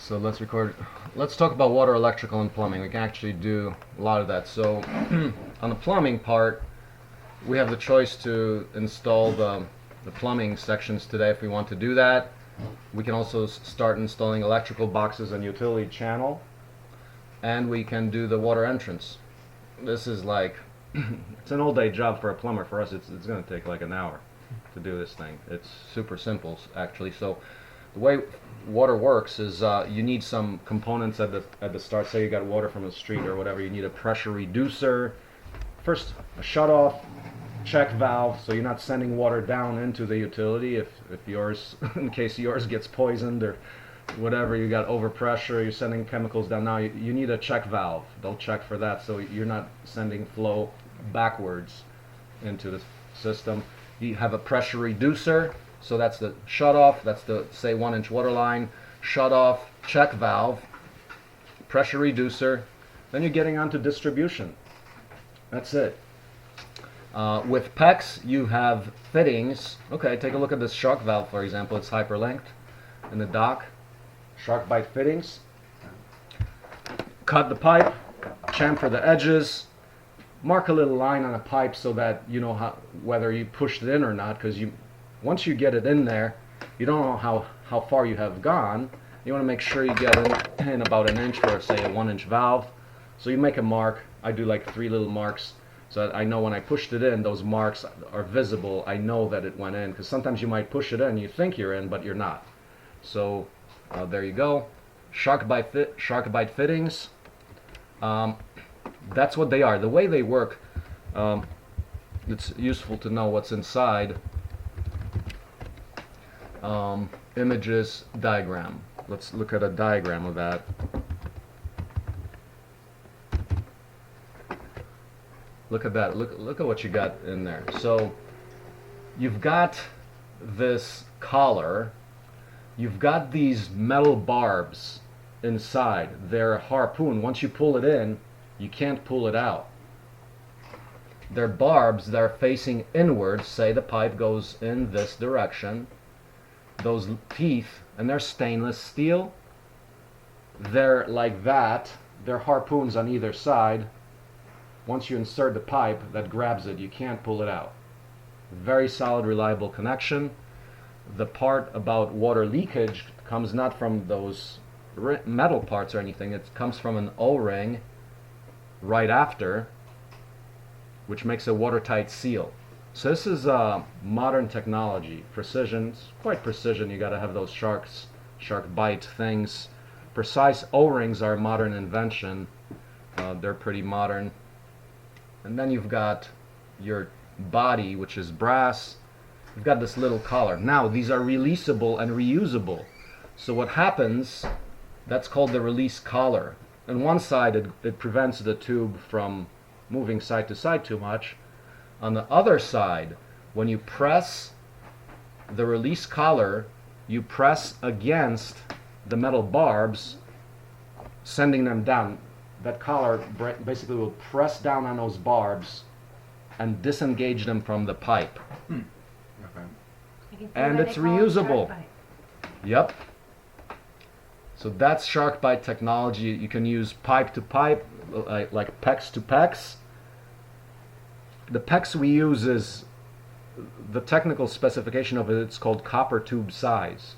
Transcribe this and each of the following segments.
So let's record. Let's talk about water, electrical, and plumbing. We can actually do a lot of that. So on the plumbing part, we have the choice to install the plumbing sections today if we want to do that. We can also start installing electrical boxes and utility channel, and we can do the water entrance. This is like it's an all-day job for a plumber. For us, it's going to take like an hour to do this thing. It's super simple actually. So the way water works is you need some components at the start. Say you got water from the street or whatever. You need a pressure reducer, first a shutoff, check valve, so you're not sending water down into the utility if yours, in case yours gets poisoned or whatever, you got overpressure, you're sending chemicals down. Now you need a check valve. They'll check for that, so you're not sending flow backwards into the system. You have a pressure reducer, so that's the shutoff, that's the, say, 1-inch water line, shutoff, check valve, pressure reducer. Then you're getting onto distribution. That's it. With PEX, you have fittings. Okay, take a look at this shark valve, for example. It's hyperlinked in the dock. Shark bite fittings. Cut the pipe, chamfer the edges, mark a little line on a pipe so that you know whether you pushed it in or not, because once you get it in there, you don't know how far you have gone. You want to make sure you get in about an inch for, say, a 1-inch valve. So you make a mark. I do like 3 little marks, so that I know when I pushed it in, those marks are visible. I know that it went in, because sometimes you might push it in, you think you're in, but you're not. So there you go. Shark bite fittings. That's what they are. The way they work, it's useful to know what's inside. Images, diagram. Let's look at a diagram of that. Look at that. Look at what you got in there. So you've got this collar. You've got these metal barbs inside. They're a harpoon. Once you pull it in, you can't pull it out. They're barbs that are facing inwards. Say the pipe goes in this direction. Those teeth, and they're stainless steel. They're like that. They're harpoons on either side. Once you insert the pipe that grabs it, you can't pull it out. Very solid, reliable connection. The part about water leakage comes not from those metal parts or anything. It comes from an O-ring right after, which makes a watertight seal. So this is modern technology. Precision, it's quite precision. You got to have those shark bite things. Precise O-rings are a modern invention. They're pretty modern. And then you've got your body, which is brass. You've got this little collar. Now these are releasable and reusable. So what happens, that's called the release collar. On one side it prevents the tube from moving side to side too much. On the other side, when you press the release collar, you press against the metal barbs, sending them down. That collar basically will press down on those barbs and disengage them from the pipe. Okay. And it's reusable. Yep. So that's shark bite technology. You can use pipe to pipe, like PEX to PEX. The PEX we use is, the technical specification of it, it's called copper tube size.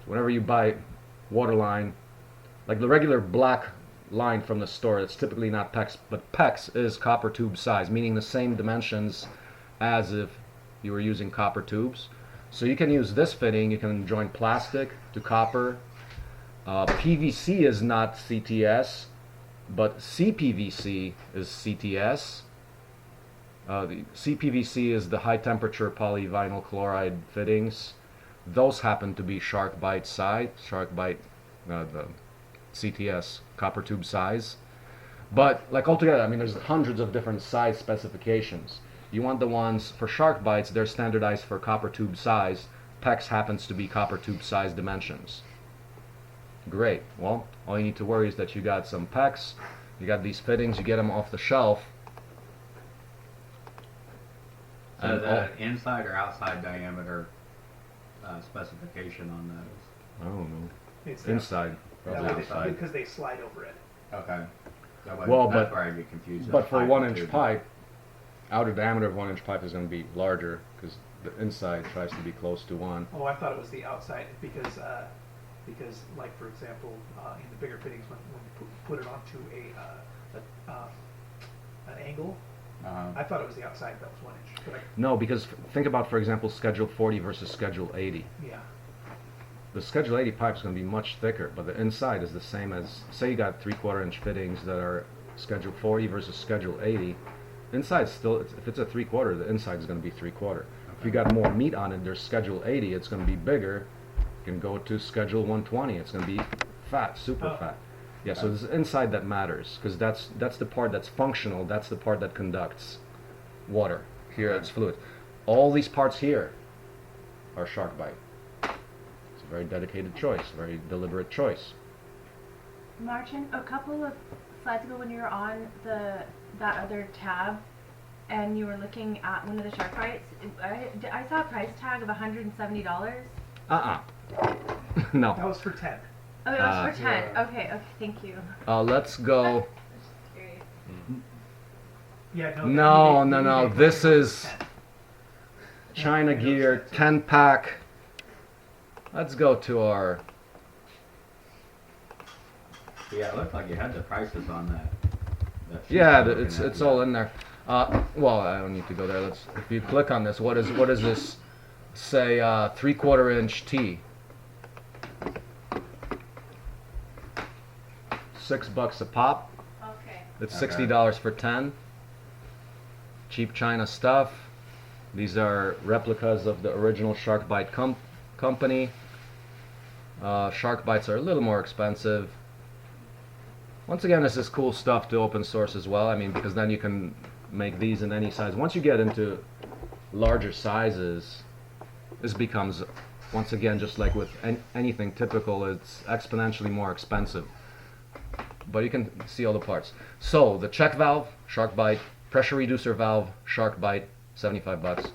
So whenever you buy water line, like the regular black line from the store, it's typically not PEX, but PEX is copper tube size, meaning the same dimensions as if you were using copper tubes. So you can use this fitting. You can join plastic to copper. PVC is not CTS, but CPVC is CTS. The CPVC is the high temperature polyvinyl chloride fittings. Those happen to be shark bite size, the CTS, copper tube size. But like altogether, I mean, there's hundreds of different size specifications. You want the ones for shark bites, they're standardized for copper tube size. PEX happens to be copper tube size dimensions. Great. Well, all you need to worry is that you got some PEX, you got these fittings, you get them off the shelf. So the inside or outside diameter specification on those? I don't know. It's the Inside, probably outside. because they slide over it. Okay. Well, that's but- where I get confused. But for a Pipe 1 inch tube. pipe, outer diameter of 1 inch pipe is going to be larger because the inside tries to be close to 1. Oh, I thought it was the outside because like for example, in the bigger fittings when you put it onto an angle, I thought it was the outside that was 1 inch. But No, because think about, for example, Schedule 40 versus Schedule 80. yeah. The Schedule 80 pipe is going to be much thicker, but the inside is the same as, say you got 3/4 inch fittings that are Schedule 40 versus Schedule 80. Inside still, if it's a 3/4, the inside is going to be 3/4. If you got more meat on it, there's Schedule 80, it's going to be bigger. You can go to Schedule 120, it's going to be fat, super fat. Yeah, so it's the inside that matters, because that's the part that's functional, that's the part that conducts water. Here it's fluid. All these parts here are shark bite. It's a very dedicated choice, very deliberate choice. Marcin, a couple of slides ago when you were on that other tab and you were looking at one of the shark bites, I saw a price tag of $170. No. That was for 10. Oh, it was for 10. Yeah. Okay, thank you. Let's go. Curious. Yeah, No. This is China Gear 10 pack. Let's go to our. Yeah, it looked like you had the prices on that. sheet Yeah, I'm looking it's at. all in there. Well, I don't need to go there. Let's. If you click on this, what is this? Say 3/4 inch T. $6 a pop. Okay. It's Okay. $60 for 10. Cheap China stuff. These are replicas of the original Shark Bite company. Shark Bites are a little more expensive. Once again, this is cool stuff to open source as well. I mean, because then you can make these in any size. Once you get into larger sizes, this becomes, once again, just like with anything typical, it's exponentially more expensive. But you can see all the parts. So the check valve, Shark Bite, pressure reducer valve, Shark Bite, $75.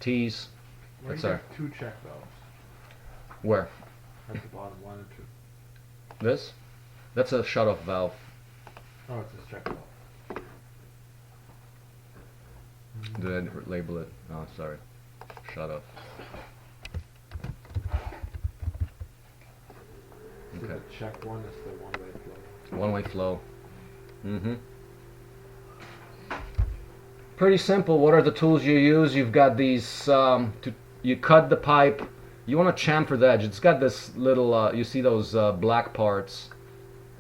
T's, Where that's you our, got two check valves where? at the bottom, 1 and 2. This? That's a shut-off valve. Oh, it's a check valve. Did I label it? Oh, sorry. Shut off. So Okay. the check one is the one-way flow. One-way flow. Mm-hmm. Pretty simple. What are the tools you use? You've got these, you cut the pipe. You want to chamfer the edge. It's got this little, you see those black parts?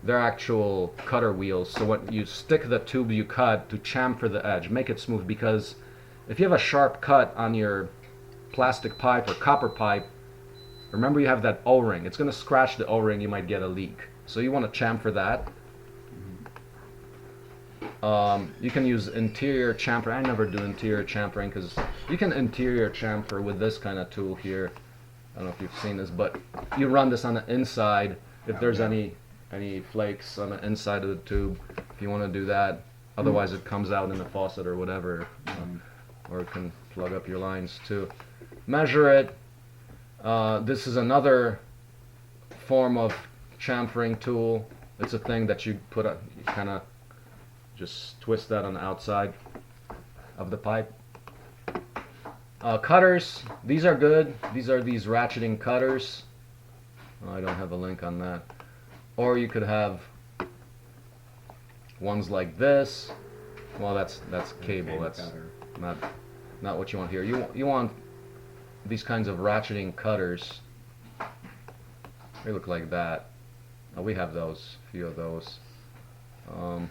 They're actual cutter wheels. So when you stick the tube you cut to chamfer the edge, make it smooth, because if you have a sharp cut on your plastic pipe or copper pipe, remember you have that O-ring. It's going to scratch the O-ring, you might get a leak. So you want to chamfer that. You can use interior chamfer. I never do interior chamfering because you can interior chamfer with this kind of tool here. I don't know if you've seen this, but you run this on the inside. If there's any flakes on the inside of the tube, if you want to do that. Otherwise, it comes out in the faucet or whatever, or it can plug up your lines too. Measure it. This is another form of chamfering tool. It's a thing that you put on, you kind of just twist that on the outside of the pipe. Cutters, these are good. These are these ratcheting cutters. Oh, I don't have a link on that. Or you could have ones like this. Well, that's cable. That's cutter. not what you want here. You want these kinds of ratcheting cutters. They look like that. We have those, a few of those. And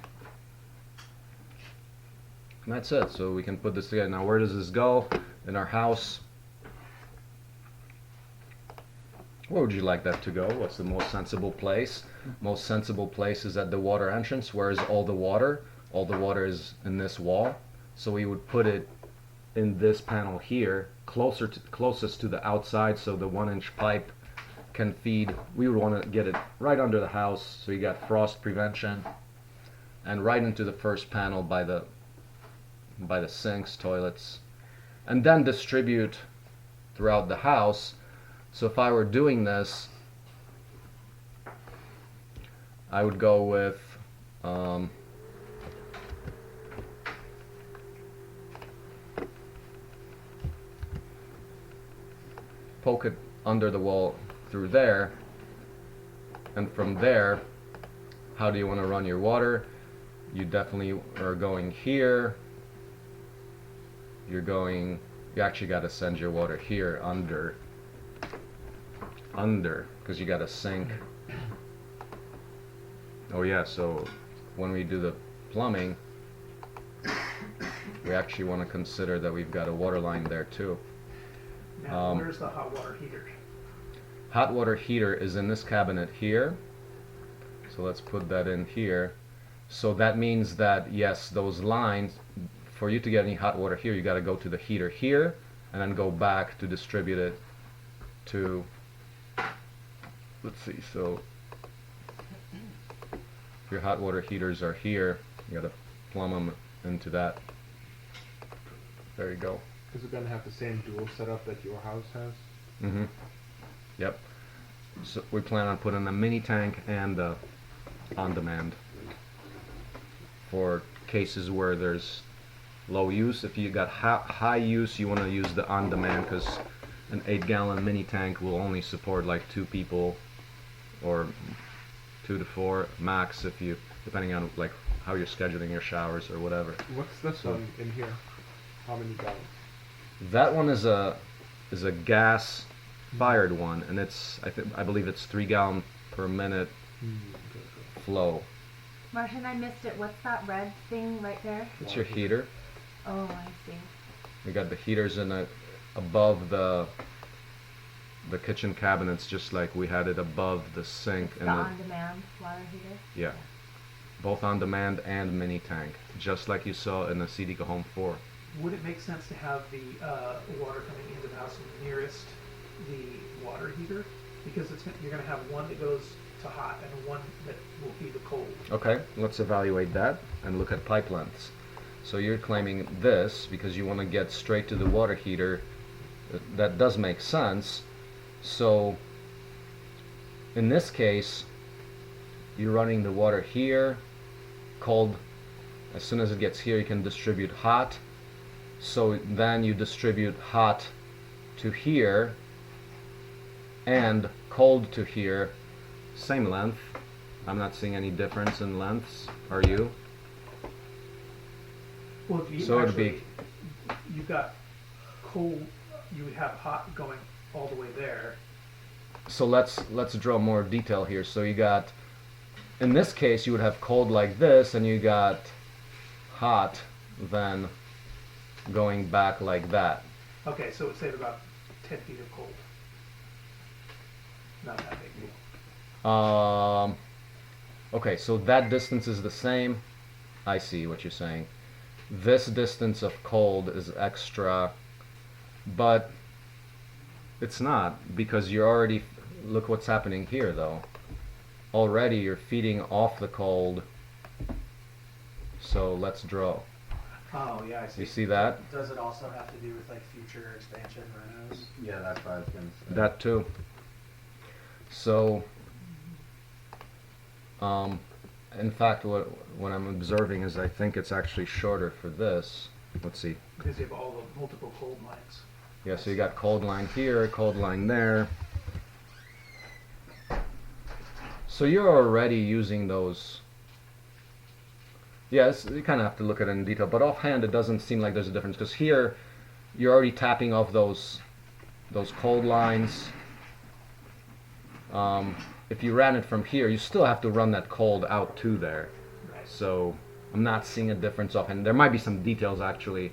that's it. So we can put this together. Now, where does this go in our house? Where would you like that to go? What's the most sensible place? Most sensible place is at the water entrance. Where is all the water? All the water is in this wall. So we would put it in this panel here, closest to the outside, so the 1-inch pipe can feed. We would want to get it right under the house, so you got frost prevention, and right into the first panel by the sinks, toilets, and then distribute throughout the house. So if I were doing this, I would go with poke it under the wall through there, and from there, how do you want to run your water? You definitely are going here. You actually got to send your water here under, because you got to sink. Oh yeah, so when we do the plumbing, we actually want to consider that we've got a water line there too. Now, where's the hot water heater? Hot water heater is in this cabinet here. So let's put that in here. So that means that, yes, those lines, for you to get any hot water here, you got to go to the heater here and then go back to distribute it to, let's see, so if your hot water heaters are here, you got to plumb them into that. There you go. Is it gonna have the same dual setup that your house has? Mm-hmm. Yep. So we plan on putting a mini tank and on demand for cases where there's low use. If you got high use, you want to use the on demand, because an 8-gallon mini tank will only support like 2 people, or 2 to 4 max, if you, depending on like how you're scheduling your showers or whatever. What's this So- one in here? How many gallons? That one is a gas fired one, and I believe it's 3 gallon per minute flow. Marcin, I missed it. What's that red thing right there? It's your heater. Oh, I see. We got the heaters above the kitchen cabinets, just like we had it above the sink. The on-demand water heater? Yeah, both on demand and mini tank, just like you saw in the CDCO Home 4. Would it make sense to have the water coming into the house nearest the water heater? Because you're going to have one that goes to hot and one that will feed the cold. Okay, let's evaluate that and look at pipe lengths. So you're claiming this because you want to get straight to the water heater. That does make sense. So in this case, you're running the water here, cold. As soon as it gets here, you can distribute hot. So then you distribute hot to here and cold to here. Same length. I'm not seeing any difference in lengths. Are you? Well, if you So it'd be- you've got cold, you would have hot going all the way there. So let's draw more detail here. So you got, in this case, you would have cold like this, and you got hot then going back like that. Okay, so it would save about 10 feet of cold. Not that big deal. Okay, so that distance is the same. I see what you're saying. This distance of cold is extra, but it's not, because you're already, look what's happening here though. Already you're feeding off the cold. So let's draw. Oh, yeah, I see. You see that? Does it also have to do with like future expansion renos? Yeah, that's what I was gonna say. That too. So, in fact, what I'm observing is I think it's actually shorter for this. Let's see. Because you have all the multiple cold lines. Yeah, so you got cold line here, cold line there. So you're already using those. Yes, you kind of have to look at it in detail, but offhand it doesn't seem like there's a difference, because here you're already tapping off those cold lines. If you ran it from here, you still have to run that cold out to there. Right. So I'm not seeing a difference offhand. There might be some details actually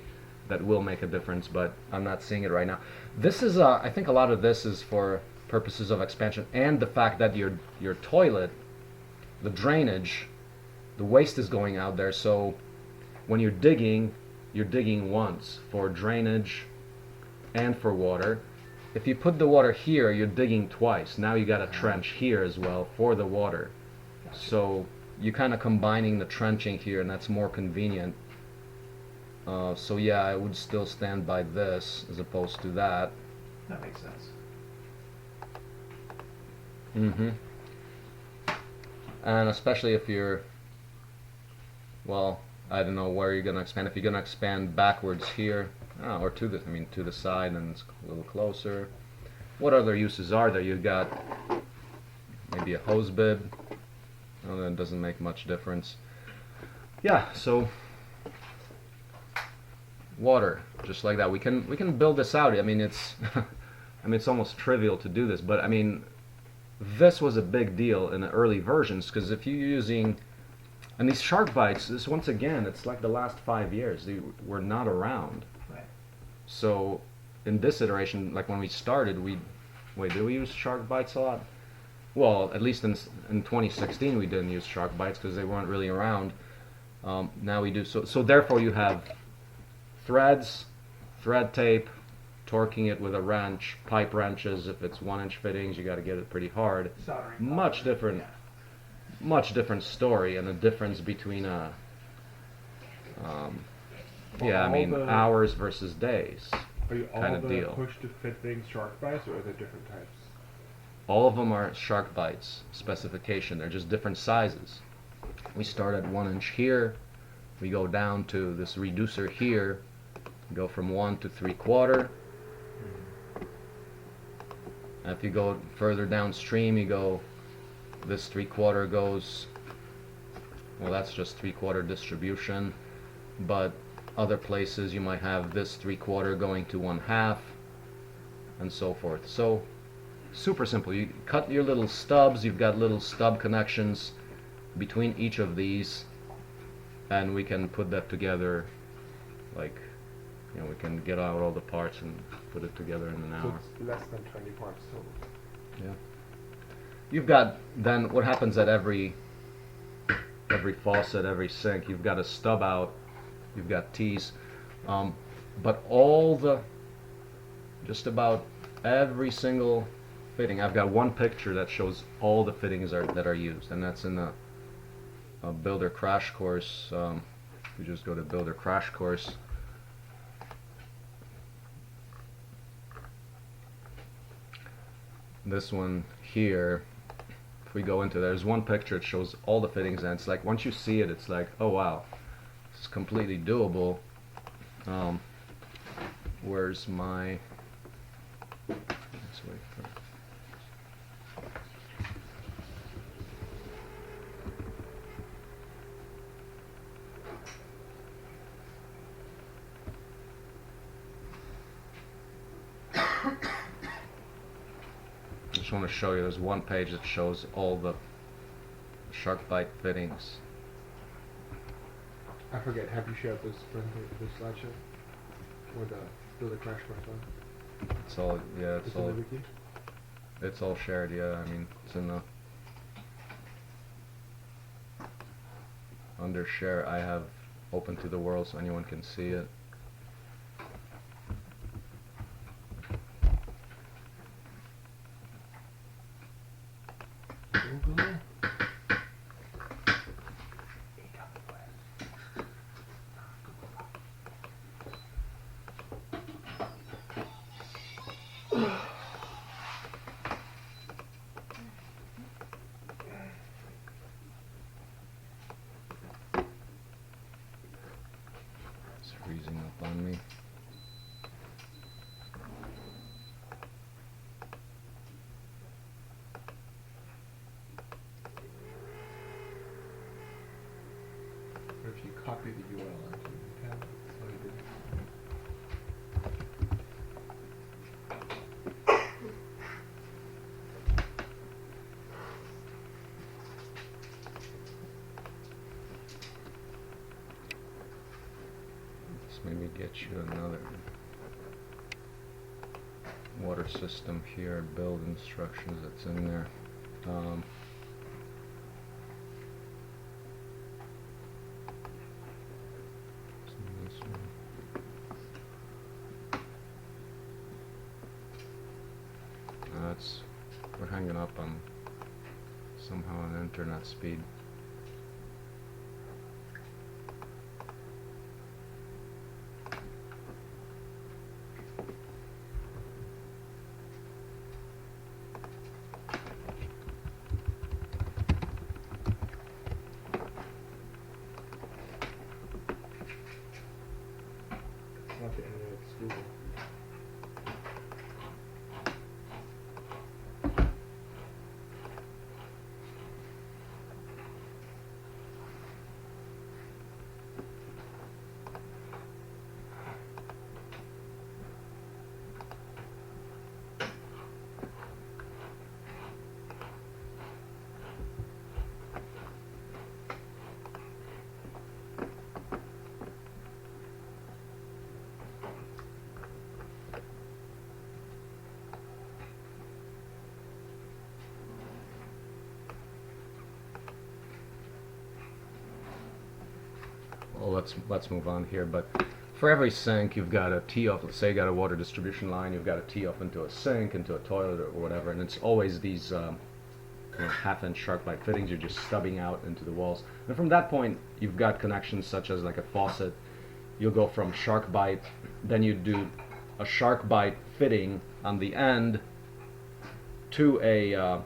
that will make a difference, but I'm not seeing it right now. This is, I think a lot of this is for purposes of expansion, and the fact that your toilet, the drainage, the waste is going out there. So when you're digging once for drainage and for water. If you put the water here, you're digging twice. Now you got a trench here as well for the water. So you're kind of combining the trenching here, and that's more convenient. So yeah, I would still stand by this as opposed to that. That makes sense. Mm-hmm. And especially if you're, well, I don't know where you're gonna expand. If you're gonna expand backwards here, or to the, I mean, to the side, and it's a little closer. What other uses are there? You got maybe a hose bib. Oh, that doesn't make much difference. Yeah, so water, just like that. We can build this out. I mean, it's I mean, it's almost trivial to do this, but I mean, this was a big deal in the early versions because if you're using, and these shark bites, this once again, it's like the last 5 years they were not around. Right. So in this iteration, like when we started, did we use shark bites a lot? Well, at least in 2016 we didn't use shark bites because they weren't really around. Now we do. So therefore you have threads, thread tape, torquing it with a wrench, pipe wrenches. If it's 1-inch fittings, you got to get it pretty hard. Soldering. Much copper, different, yeah. much different story, and the difference between yeah, I mean hours versus days. Are you all kind of the deal. push to fit things shark bites, or are there different types? All of them are shark bites specification. They're just different sizes. We start at 1-inch here. We go down to this reducer here. Go from 1 to 3/4. And if you go further downstream, you go, this 3/4 goes, well, that's just 3/4 distribution. But other places you might have this 3/4 going to 1/2, and so forth. So super simple. You cut your little stubs. You've got little stub connections between each of these, and we can put that together. Like, you know, we can get out all the parts and put it together in an So hour. it's less than 20 parts total. Yeah. You've got, then what happens at every faucet, every sink, you've got a stub out, you've got tees, but just about every single fitting, I've got one picture that shows all the fittings that are used, and that's in the Builder Crash Course. If you just go to Builder Crash Course, this one here, if we go into there's one picture, it shows all the fittings, and it's like once you see it, it's like, oh wow, this is completely doable. Where's my, let's wait for, I just want to show you, there's one page that shows all the shark bite fittings. I forget, have you shared this slideshow? Or the Builder Crash Course one? It's all, yeah, It's in the wiki? it's all shared, yeah. I mean, it's in the under share. I have open to the world so anyone can see it. Google? It's freezing up on me. Or if you copy the URL onto the tab, that's how you do it. Let's maybe get you another water system here, build instructions that's in there. So this one. We're hanging up on somehow on internet speed. let's move on here. But for every sink, you've got a tee off. Let's say you got a water distribution line. You've got a tee off into a sink, into a toilet, or whatever, and it's always these half-inch shark bite fittings. You're just stubbing out into the walls, and from that point, you've got connections such as like a faucet. You'll go from shark bite, then you do a shark bite fitting on the end to a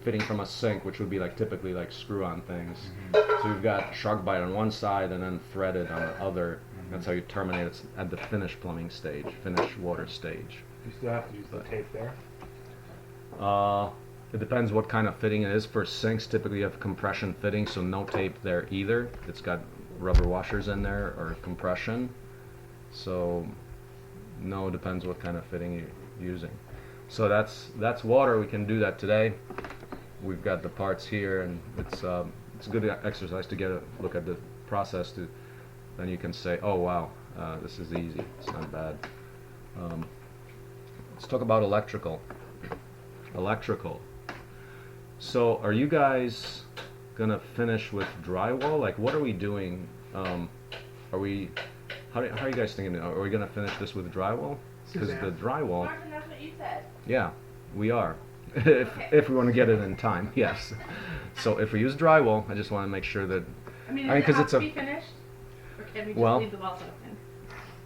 fitting from a sink, which would be like typically like screw-on things. So you've got shark bite on one side and then threaded on the other. That's how you terminate it at the finished plumbing stage, finished water stage. You still have to use the tape there. It depends what kind of fitting it is. For sinks, typically you have compression fitting, so no tape there either. It's got rubber washers in there or compression. So no, it depends what kind of fitting you're using. So that's water. We can do that today. We've got the parts here, and it's a good exercise to get a look at the process. Then you can say, oh wow, this is easy. It's not bad. Let's talk about electrical. Electrical. So are you guys gonna finish with drywall? Like, what are we doing? How are you guys thinking? Are we gonna finish this with drywall? Because the drywall. Marcin, that's what you said. Yeah, we are. if we want to get it in time, yes. So if we use drywall, I just want to make sure that. I mean, I mean, does it 'cause have it's to a- be finished? Or can we just Well- leave the walls open?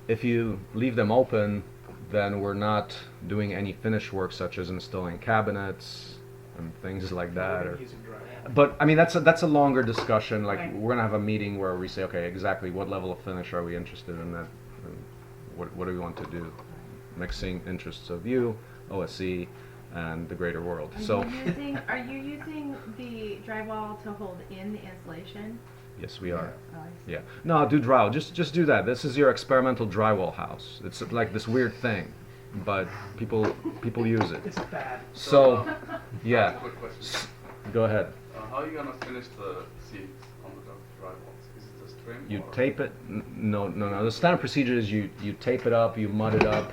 If you leave them open, then we're not doing any finish work such as installing cabinets and things like that. Or, Using drywall. but I mean, that's a longer discussion. Like Right. we're gonna have a meeting where we say, okay, exactly what level of finish are we interested in? That, and what do we want to do? Mixing interests of you, OSC, and the greater world. So Are you using the drywall to hold in the insulation? yes, we are. Oh, I see. Yeah. No, do drywall. Just do that. This is your experimental drywall house. It's like this weird thing, but people use it. It's bad. So, I have yeah. a quick question. Go ahead. How are you gonna finish the seats on the drywalls? Is it just trim? You or- tape it. No. The standard procedure is you tape it up, you mud it up.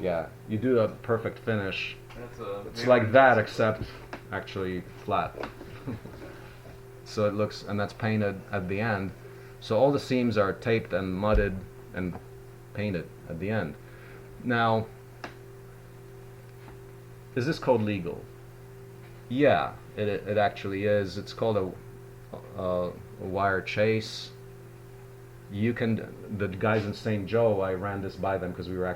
Yeah. You do a perfect finish. It's like that, except actually flat. So it looks, and that's painted at the end. So all the seams are taped and mudded and painted at the end. Now, is this code legal? Yeah, it actually is. It's called a wire chase. You can, the guys in St. Joe, I ran this by them because we were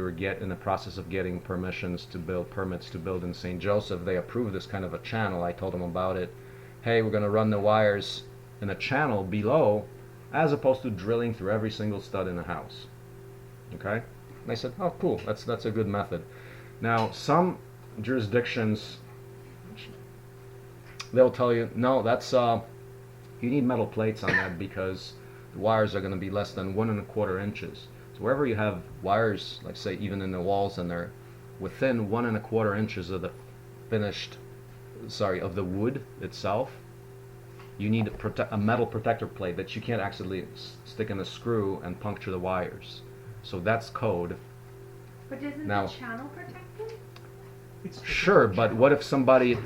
in the process of getting permits to build in St. Joseph. They approved this kind of a channel. I told them about it. Hey, we're going to run the wires in a channel below, as opposed to drilling through every single stud in the house. Okay? And I said, oh, cool. That's a good method. Now, some jurisdictions, they'll tell you, no, that's you need metal plates on that because the wires are going to be less than 1 1/4 inches. So wherever you have wires, like say even in the walls, and they're within 1 1/4 inches of the of the wood itself, you need a metal protector plate that you can't actually stick in a screw and puncture the wires. So that's code. But isn't Now- the channel protected? It's just Sure, a but channel. what if somebody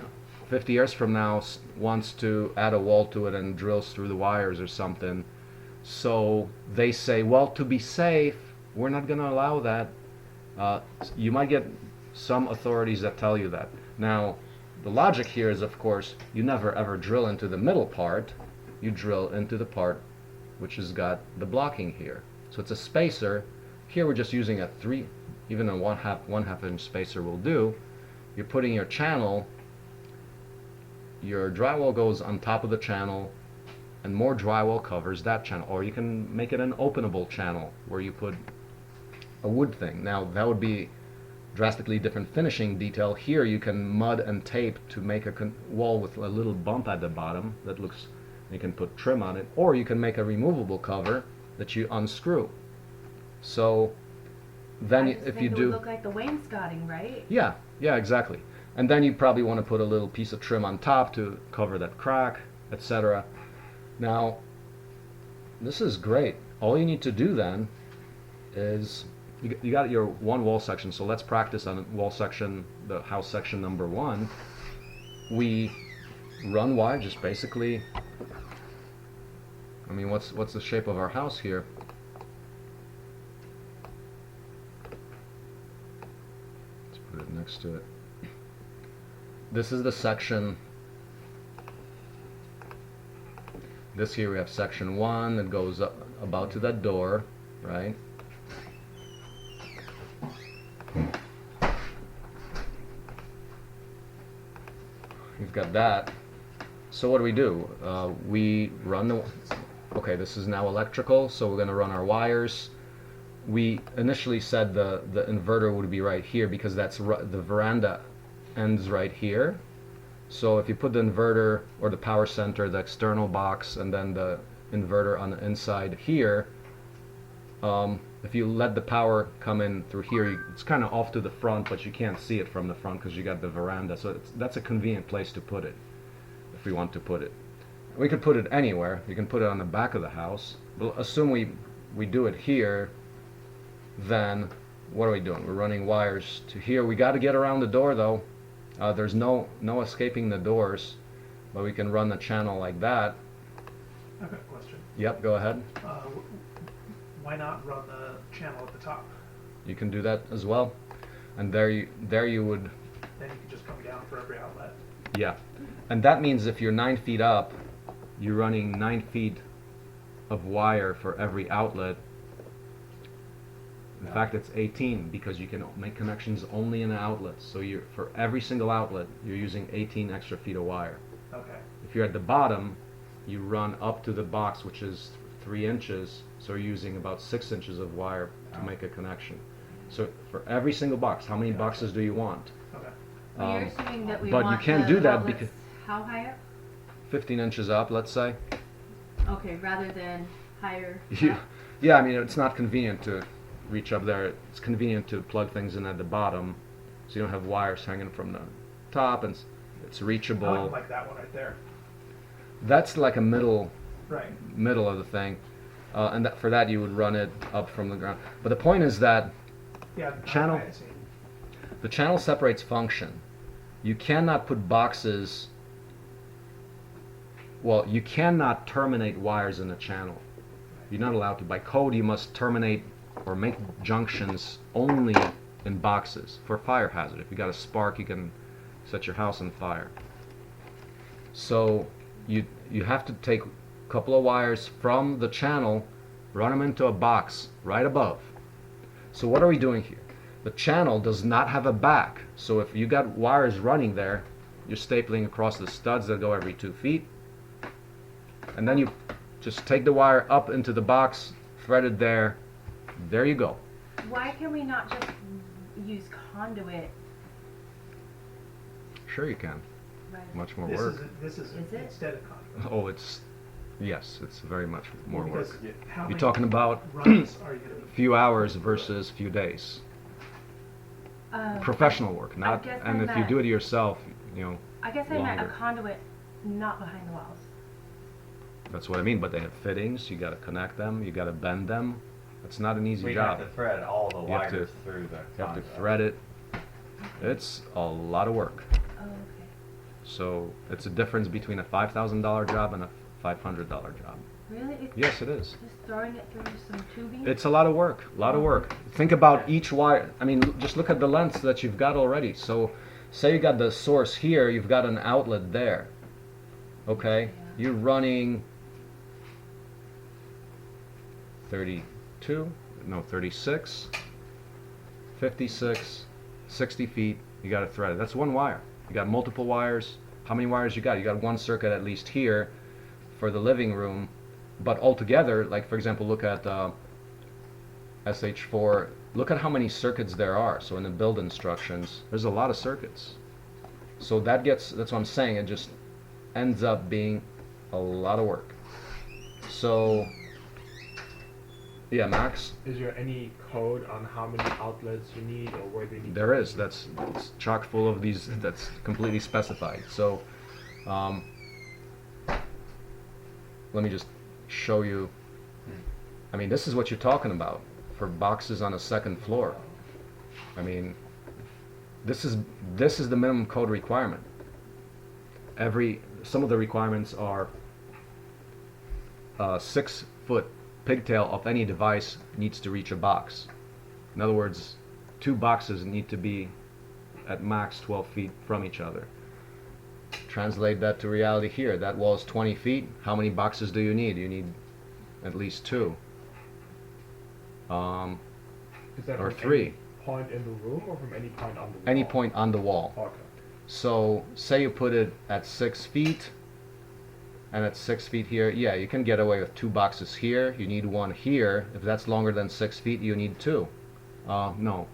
50 years from now wants to add a wall to it and drills through the wires or something? So they say, well, to be safe, we're not going to allow that. You might get some authorities that tell you that. Now, the logic here is, of course, you never ever drill into the middle part. You drill into the part which has got the blocking here. So it's a spacer. Here we're just using a 3, even a 1/2 inch spacer will do. You're putting your channel, your drywall goes on top of the channel, and more drywall covers that channel. Or you can make it an openable channel where you put a wood thing. Now that would be drastically different finishing detail. Here you can mud and tape to make a wall with a little bump at the bottom that looks, you can put trim on it, or you can make a removable cover that you unscrew. So then I just if think you it do, would look like the wainscoting, right? yeah, exactly. And then you probably want to put a little piece of trim on top to cover that crack, etc. Now, this is great. All you need to do then is you got your one wall section. So let's practice on wall section, the house section number 1. We run wire, just basically I mean, what's the shape of our house here? Let's put it next to it. This is the section. This here we have section 1 that goes up about to that door, right? We've got that. So what do? We run the. Okay, this is now electrical, so we're going to run our wires. We initially said the inverter would be right here because that's the veranda ends right here. So if you put the inverter or the power center, the external box, and then the inverter on the inside here, if you let the power come in through here, it's kind of off to the front, but you can't see it from the front because you got the veranda. So that's a convenient place to put it if we want to put it. We could put it anywhere. You can put it on the back of the house. But assume we do it here, then what are we doing? We're running wires to here. We got to get around the door though. There's no escaping the doors, but we can run the channel like that. I've got a question. Yep, go ahead. Why not run the channel at the top? You can do that as well. And there you would, Then you can just come down for every outlet. yeah. And that means if you're 9 feet up, you're running 9 feet of wire for every outlet. In fact, it's 18 because you can make connections only in outlets. So for every single outlet, you're using 18 extra feet of wire. Okay. If you're at the bottom, you run up to the box, which is 3 inches. So you're using about 6 inches of wire to make a connection. So for every single box, how many boxes do you want? Okay. Well, you're assuming that we but want you can't the do that outlets because how high up? 15 inches up, let's say. Okay, rather than higher. Yeah, up? yeah. I mean, it's not convenient to reach up there. It's convenient to plug things in at the bottom, so you don't have wires hanging from the top, and it's reachable. Like that one right there. That's like a middle Right. of the thing, and for that you would run it up from the ground. But the point is that Yeah. Channel. I see. the channel separates function. You cannot put boxes. Well, you cannot terminate wires in a channel. You're not allowed to. By code, you must terminate or make junctions only in boxes for fire hazard. If you got a spark, you can set your house on fire. So you have to take a couple of wires from the channel, run them into a box right above. So what are we doing here? The channel does not have a back. So if you got wires running there, you're stapling across the studs that go every 2 feet. And then you just take the wire up into the box, thread it there. There you go. Why can we not just use conduit? Sure you can. Right. Much more This work. is Is it? instead of conduit. Oh, yes, it's very much more work. Because how You're many talking about runs are you going to few hours versus few days. Professional work, not. guess And I if you meant- do it yourself, you know, I guess I meant a longer. conduit not behind the walls. that's what I mean. But they have fittings. You got to connect them. You got to bend them. It's not an easy We job. have to thread all the You have to- wires through the You have to conduit. thread it. It's a lot of work. Oh, okay. So it's a difference between a $5,000 job and a $500 job. Really? It's Yes, it is. just throwing it through some tubing? It's a lot of work. A lot of work. Think about each wire. I mean, just look at the lengths that you've got already. So, say you got the source here, you've got an outlet there. Okay? Yeah. You're running 32, no, 36, 56, 60 feet. You got to thread it. That's one wire. You got multiple wires. How many wires you got? You got one circuit at least here for the living room. But altogether, like for example, look at SH4. Look at how many circuits there are. So in the build instructions, there's a lot of circuits. So that's what I'm saying. It just ends up being a lot of work. So, yeah, Max, Is there any code on how many outlets you need or where they need? there is. It's chock full of these. That's completely specified. So, let me just show you. I mean, this is what you're talking about for boxes on a second floor. I mean, this is the minimum code requirement. Some of the requirements are 6-foot pigtail of any device needs to reach a box. In other words, 2 boxes need to be at max 12 feet from each other. Translate that to reality here. That wall is 20 feet. How many boxes do you need? You need at least 2. Is that Or from 3. any point in the room or from any point on the wall? Any point on the wall. Okay. So say you put it at 6 feet, and at 6 feet here, yeah, you can get away with 2 boxes here. You need 1 here. If that's longer than 6 feet, you need 2. No.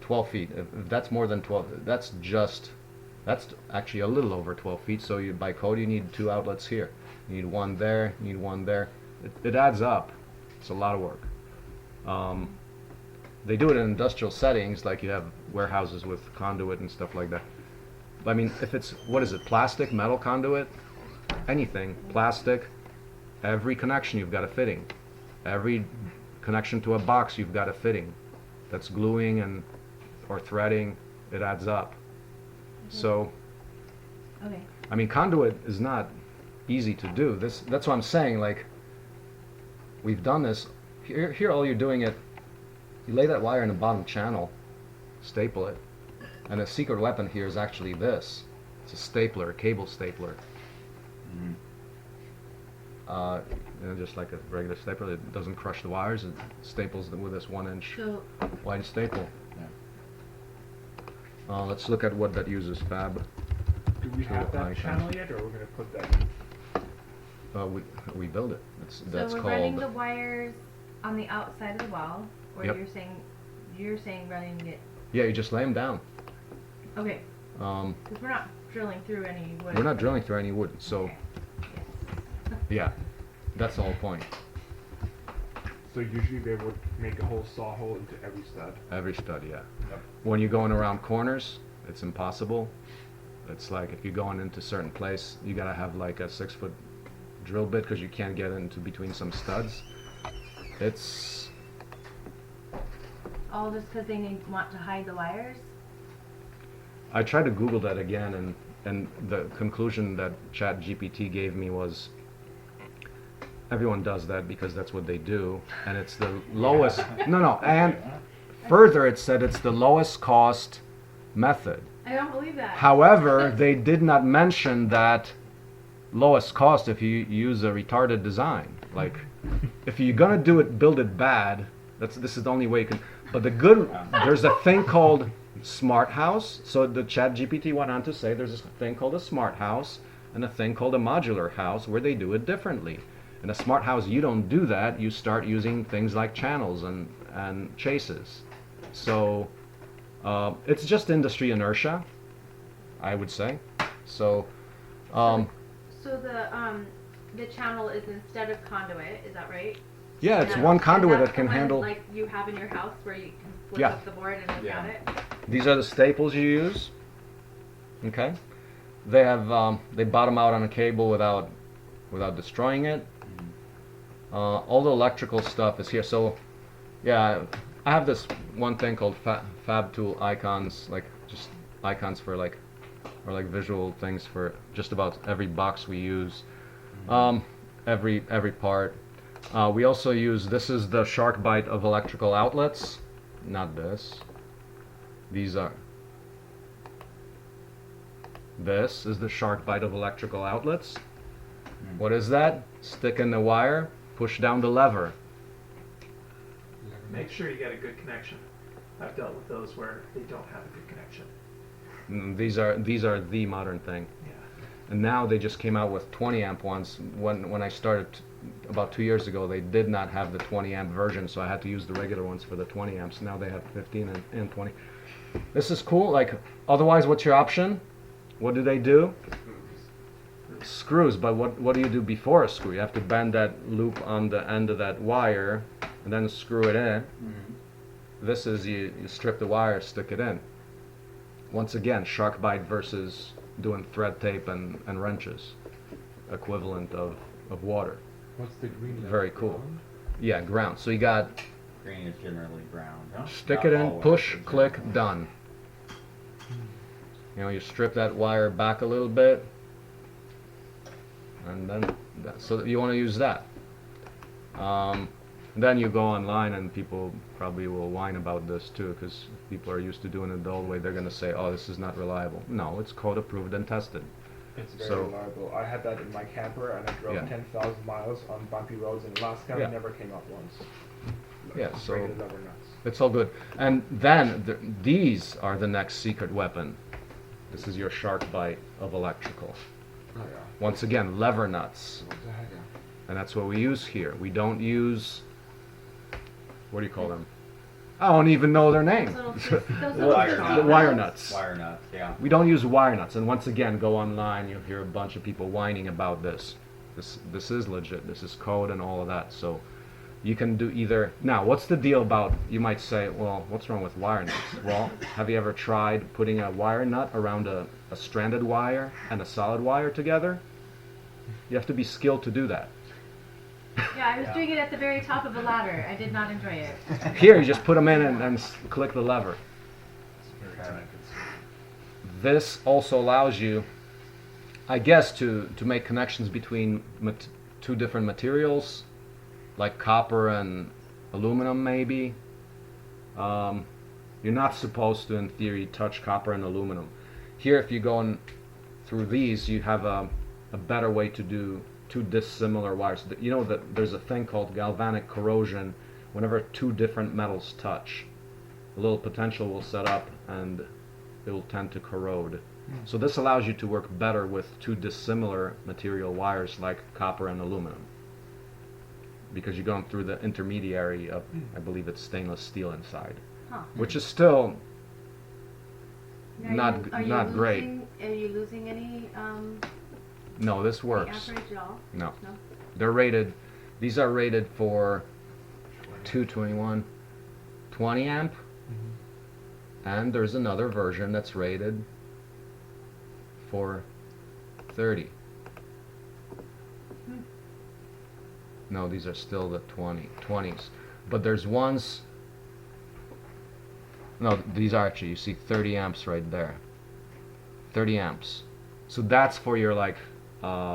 12 feet. If that's more than 12, that's actually a little over 12 feet. So by code, you need 2 outlets here. You need 1 there. You need 1 there. It adds up. It's a lot of work. They do it in industrial settings, like you have warehouses with conduit and stuff like that. I mean, if it's, what is it, plastic, metal conduit, anything, plastic, every connection you've got a fitting. Every connection to a box you've got a fitting. That's gluing and or threading, it adds up. So, Okay. I mean, conduit is not easy to do. That's what I'm saying, like, we've done this. Here all you're doing it, you lay that wire in the bottom channel, staple it, and the secret weapon here is actually this. It's a stapler, a cable stapler. Just like a regular stapler, it doesn't crush the wires, it staples them with this 1-inch So wide staple. Let's look at what that uses, fab. Do we have that icons. channel yet, or we're gonna put that in? We build it. That's we're running the called. wires on the outside of the wall, or Yep. you're saying running it. Yeah, you just lay them down. Okay, Um, because we're not drilling through any wood. we're not drilling through any wood, so Okay. yeah, that's the whole point. So usually they would make a whole saw hole into every stud. Every stud, yeah. Yep. When you're going around corners, it's impossible. It's like if you're going into a certain place, you gotta have like a 6-foot drill bit because you can't get into between some studs. It's All just because they want to hide the wires. I tried to Google that again, and the conclusion that ChatGPT gave me was everyone does that because that's what they do, and it's the lowest. No, and further, it said it's the lowest cost method. I don't believe that. However, they did not mention that lowest cost if you use a retarded design. Like, if you're gonna do it, build it bad. This is the only way you can. But there's a thing called smart house. So the ChatGPT went on to say there's a thing called a smart house and a thing called a modular house where they do it differently. In a smart house, you don't do that. You start using things like channels and chases. So it's just industry inertia, I would say. So So the channel is instead of conduit, is that right? yeah, it's And one that's conduit the that can one handle. like you have in your house where you can flip Yeah. up the board and look at it. These are the staples you use. Okay, they have they bottom out on a cable without destroying it. All the electrical stuff is here. So yeah, I have this one thing called Fab Tool icons, like just icons for like visual things for just about every box we use, every part. We also use, this is the shark bite of electrical outlets, not this. This is the shark bite of electrical outlets. What is that? Stick in the wire, push down the lever. Make sure you get a good connection. I've dealt with those where they don't have a good connection. These are the modern thing. Yeah. And now they just came out with 20 amp ones. When I started about 2 years ago, they did not have the 20 amp version, so I had to use the regular ones for the 20 amps. Now they have 15 and 20. This is cool. Like, otherwise, what's your option? What do they do? Screws. But what do you do before a screw? You have to bend that loop on the end of that wire and then screw it in. This is you strip the wire, stick it in. Once again, shark bite versus doing thread tape and wrenches, equivalent of water. What's the green? Very letter? cool. Ground? Yeah, ground. So you got Green is generally ground, huh? stick Not it in, always, push, but click, generally. done. You know, you strip that wire back a little bit, and then so you want to use that. Then you go online and people probably will whine about this too, because people are used to doing it the old way. They're going to say, oh, this is not reliable. No, it's code approved and tested. It's very So- reliable. I had that in my camper, and I drove Yeah. 10,000 miles on bumpy roads in Alaska. Yeah. It never came up once. Yeah, so Rated over nuts. it's all good. And then these are the next secret weapon. This is your shark bite of electrical. Oh yeah. Once again, lever nuts. What the heck? Yeah. And that's what we use here. We don't use, what do you call them? I don't even know their name. Those Wire little nuts. Wire nuts. Wire nuts, yeah. We don't use wire nuts. And once again, go online, you'll hear a bunch of people whining about this. This is legit. This is code and all of that. So you can do either. Now, what's the deal about, you might say, well, what's wrong with wire nuts? Well, have you ever tried putting a wire nut around a stranded wire and a solid wire together? You have to be skilled to do that. Yeah, I was doing it at the very top of a ladder. I did not enjoy it. Here, you just put them in and click the lever. It's very time consuming. This also allows you, I guess, to make connections between two different materials, like copper and aluminum, maybe. You're not supposed to, in theory, touch copper and aluminum. Here, if you go through these, you have a better way to do two dissimilar wires. You know that there's a thing called galvanic corrosion. Whenever two different metals touch, a little potential will set up and it will tend to corrode. So this allows you to work better with two dissimilar material wires like copper and aluminum, because you're going through the intermediary of, I believe it's stainless steel inside, Huh. which is still Are not you great. Are you losing any No, this works. amperage at all? No, No. they're rated. These are rated for 221, 20 amp, and there's another version that's rated for 30. No, these are still the 20s. But there's ones. No, these are actually, you see 30 amps right there. 30 amps. So that's for your like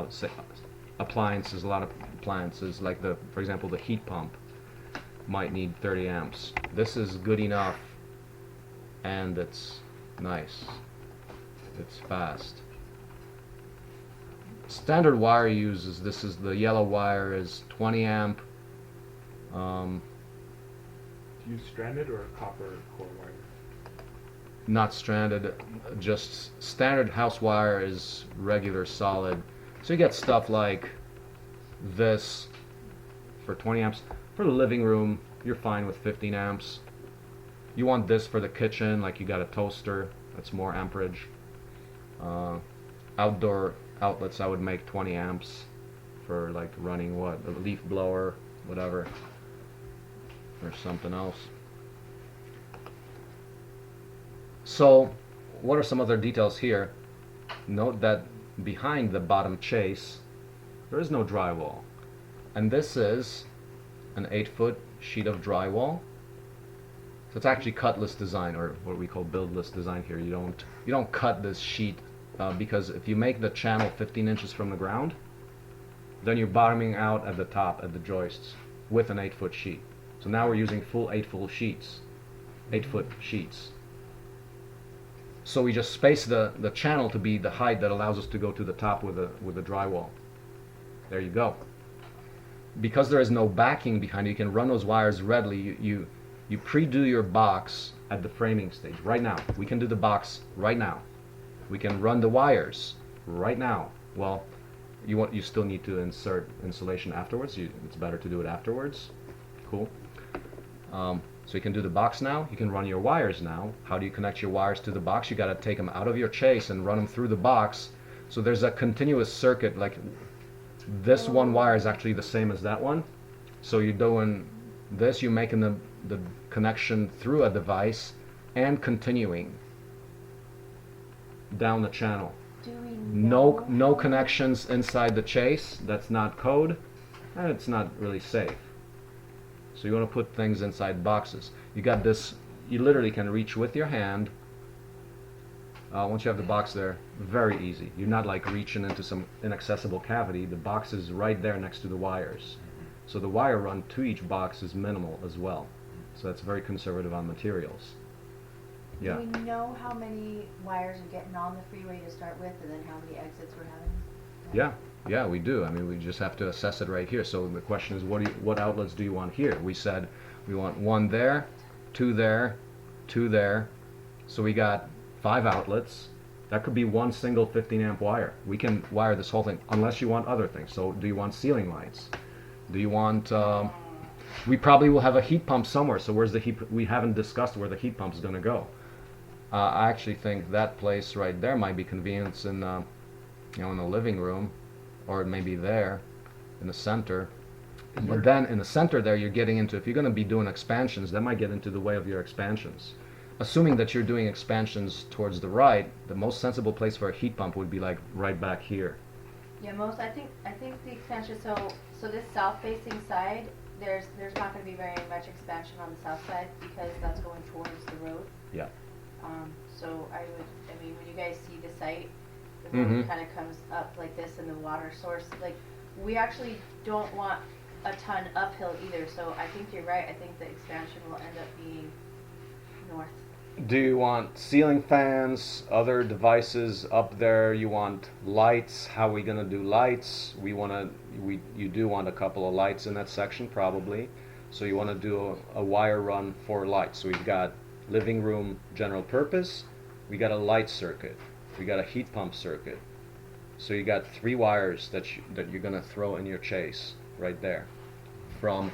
say, appliances. A lot of appliances, like for example, the heat pump might need 30 amps. This is good enough, and it's nice. It's fast. Standard wire uses, this is the yellow wire, is 20 amp. Do you use stranded or copper core wire? Not stranded, just standard house wire is regular solid. So you get stuff like this for 20 amps. For the living room, you're fine with 15 amps. You want this for the kitchen, like you got a toaster, that's more amperage. Outdoor outlets, I would make 20 amps for like running what, a leaf blower, whatever, or something else. So, what are some other details here? Note that behind the bottom chase, there is no drywall. And this is an 8-foot sheet of drywall. So it's actually cutless design, or what we call buildless design here. You don't cut this sheet because if you make the channel 15 inches from the ground, then you're bottoming out at the top at the joists with an 8-foot sheet. So now we're using full 8-foot sheets. 8-foot sheets. So we just space the channel to be the height that allows us to go to the top with the drywall. There you go. Because there is no backing behind it, you can run those wires readily. You pre-do your box at the framing stage right now. We can do the box right now. We can run the wires right now. Well, you still need to insert insulation afterwards. It's better to do it afterwards. Cool. So you can do the box now. You can run your wires now. How do you connect your wires to the box? You got to take them out of your chase and run them through the box. So there's a continuous circuit. Like this one wire is actually the same as that one. So you're doing this. You're making the connection through a device and continuing down the channel. Do we No know how- connections inside the chase. That's not code, and it's not really safe. So you want to put things inside boxes. You got this, you literally can reach with your hand Once you have the box there, very easy. You're not like reaching into some inaccessible cavity. The box is right there next to the wires. So the wire run to each box is minimal as well. So that's very conservative on materials. Yeah. Do we know how many wires are getting on the freeway to start with, and then how many exits we're having? Yeah, yeah, we do. I mean, we just have to assess it right here. So the question is, what outlets do you want here? We said we want one there, two there, two there. So we got 5 outlets. That could be one single 15 amp wire. We can wire this whole thing, unless you want other things. So do you want ceiling lights? Do you want, we probably will have a heat pump somewhere. So where's the heat, we haven't discussed where the heat pump is going to go. I actually think that place right there might be convenient in, you know, in the living room, or maybe there in the center. But then in the center there, you're getting into, if you're going to be doing expansions, that might get into the way of your expansions. Assuming that you're doing expansions towards the right, the most sensible place for a heat pump would be like right back here. Yeah, I think the expansion, so this south-facing side, there's not gonna be very much expansion on the south side, because that's going towards the road. Yeah. So I mean, when you guys see the site, the road Mhm. kinda comes up like this, and the water source, like, we actually don't want a ton uphill either, so I think you're right, I think the expansion will end up being north. Do you want ceiling fans, other devices up there? You want lights? How are we going to do lights? You do want a couple of lights in that section probably. So you want to do a wire run for lights. So we've got living room general purpose. We got a light circuit. We got a heat pump circuit. So you got 3 wires that you're going to throw in your chase right there. From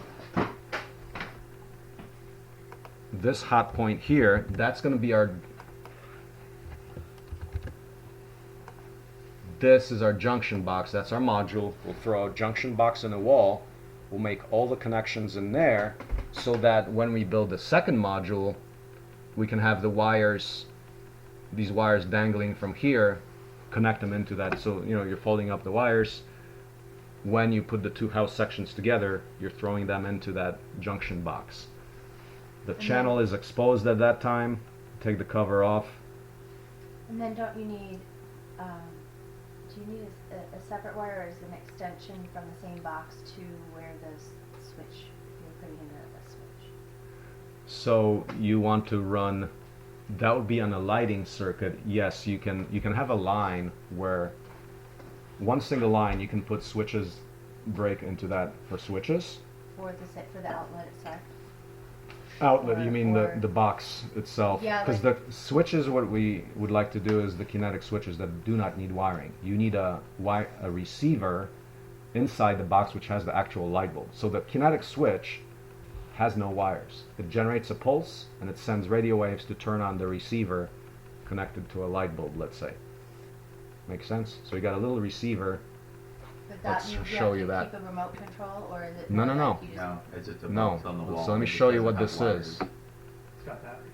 this hot point here, that's going to be our, this is our junction box, that's our module. We'll throw a junction box in the wall, we'll make all the connections in there, so that when we build the second module, we can have the wires, these wires dangling from here, connect them into that. So, you know, you're folding up the wires. When you put the 2 house sections together, you're throwing them into that junction box. The channel is exposed at that time. Take the cover off. And then don't you need, do you need a separate wire, or is it an extension from the same box to where the switch, you're putting in a switch? So you want to run, that would be on a lighting circuit. Yes, you can have a line where one single line you can put switches, break into that for switches. For the outlet itself? Outlet, you mean Or- the box itself? Yeah, Because like- the switches, what we would like to do is the kinetic switches that do not need wiring. You need a receiver inside the box which has the actual light bulb. So the kinetic switch has no wires. It generates a pulse and it sends radio waves to turn on the receiver connected to a light bulb, let's say. Make sense? So you got a little receiver. But Let's that, you show have you to that. keep a remote control, or is it? No, more no, like no. you just- No, it's just a No. box on the wall. So let me It show you doesn't what have this wires. is. It's got batteries.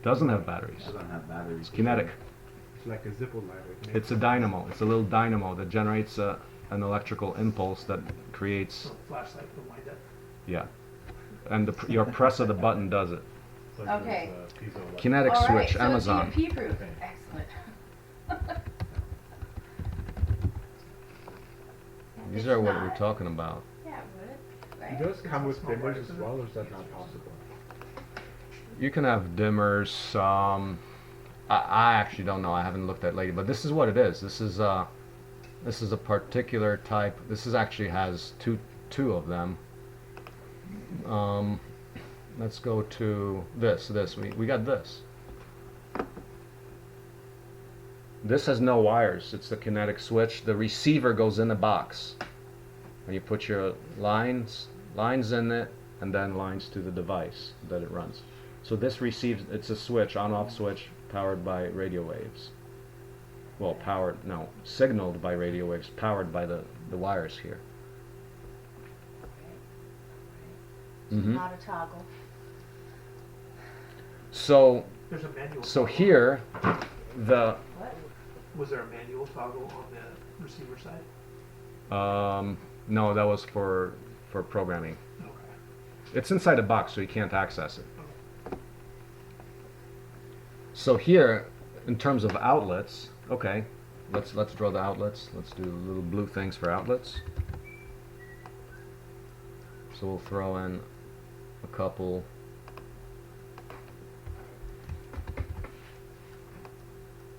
Doesn't have batteries. It doesn't have batteries. It's kinetic. It's like a Zippo light. It's a dynamo. It's a little dynamo that generates an electrical impulse that creates, So flashlight will wind up. yeah. And your press of the button does it. Okay. Kinetic All right, switch, so Amazon. GMP proof, excellent. These It's are what not. we're talking about. Yeah, it would, right? Do those come with Small dimmers wires, as isn't it? well, or is that not possible? You can have dimmers. I actually don't know. I haven't looked at lately, but this is what it is. This is a particular type. This is actually has two of them. Let's go to this. We got this. This has no wires. It's the kinetic switch. The receiver goes in the box. When you put your lines in it, and then lines to the device that it runs. So this receives, it's a switch, on-off switch, powered by radio waves. Well, signaled by radio waves, powered by the wires here. So Mhm. not a toggle. So There's a manual. so toggle. here, the What? Was there a manual toggle on the receiver side? no, that was for programming. Okay. It's inside a box, so you can't access it. So here, in terms of outlets, okay, let's draw the outlets. Let's do little blue things for outlets. So we'll throw in a couple.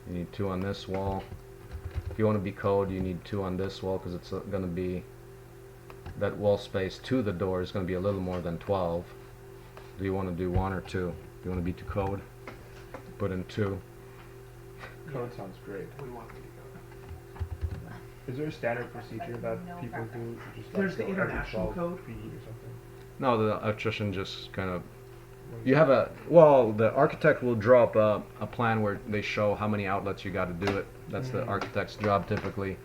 You need 2 on this wall. If you want to be code, you need 2 on this wall because it's going to be, that wall space to the door is going to be a little more than 12. Do you want to do 1 or 2? Do you want to be to code? Put in 2. Code sounds great. We want to be code. Is there a standard procedure that No people preference. do? Just There's the go every international 12 code. feet or something? No, the electrician just kind of, you have a, well, the architect will draw up a plan where they show how many outlets you got to do it. That's the architect's job typically.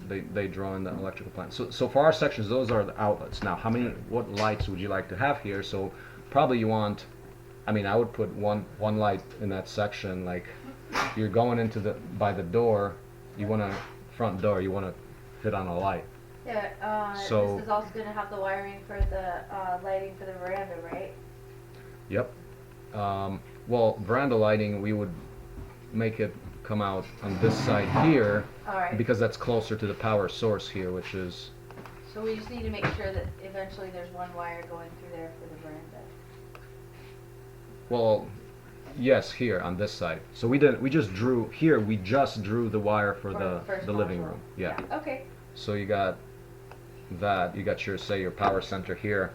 They draw in the electrical plan. So for our sections, those are the outlets. Now, how many, what lights would you like to have here? So probably you want, I mean, I would put one light in that section. Like you're going into by the door, you want to, front door, you want to hit on a light. Yeah, So- this is also gonna have the wiring for the, lighting for the veranda, right? Yep. Well, veranda lighting, we would make it come out on this side here Alright, because that's closer to the power source here, which is, so we just need to make sure that eventually there's one wire going through there for the veranda. well, yes, here on this side. So we just drew here. We just drew the wire for the first living module. room. Yeah. Okay, So you got that. You got your, say, your power center here.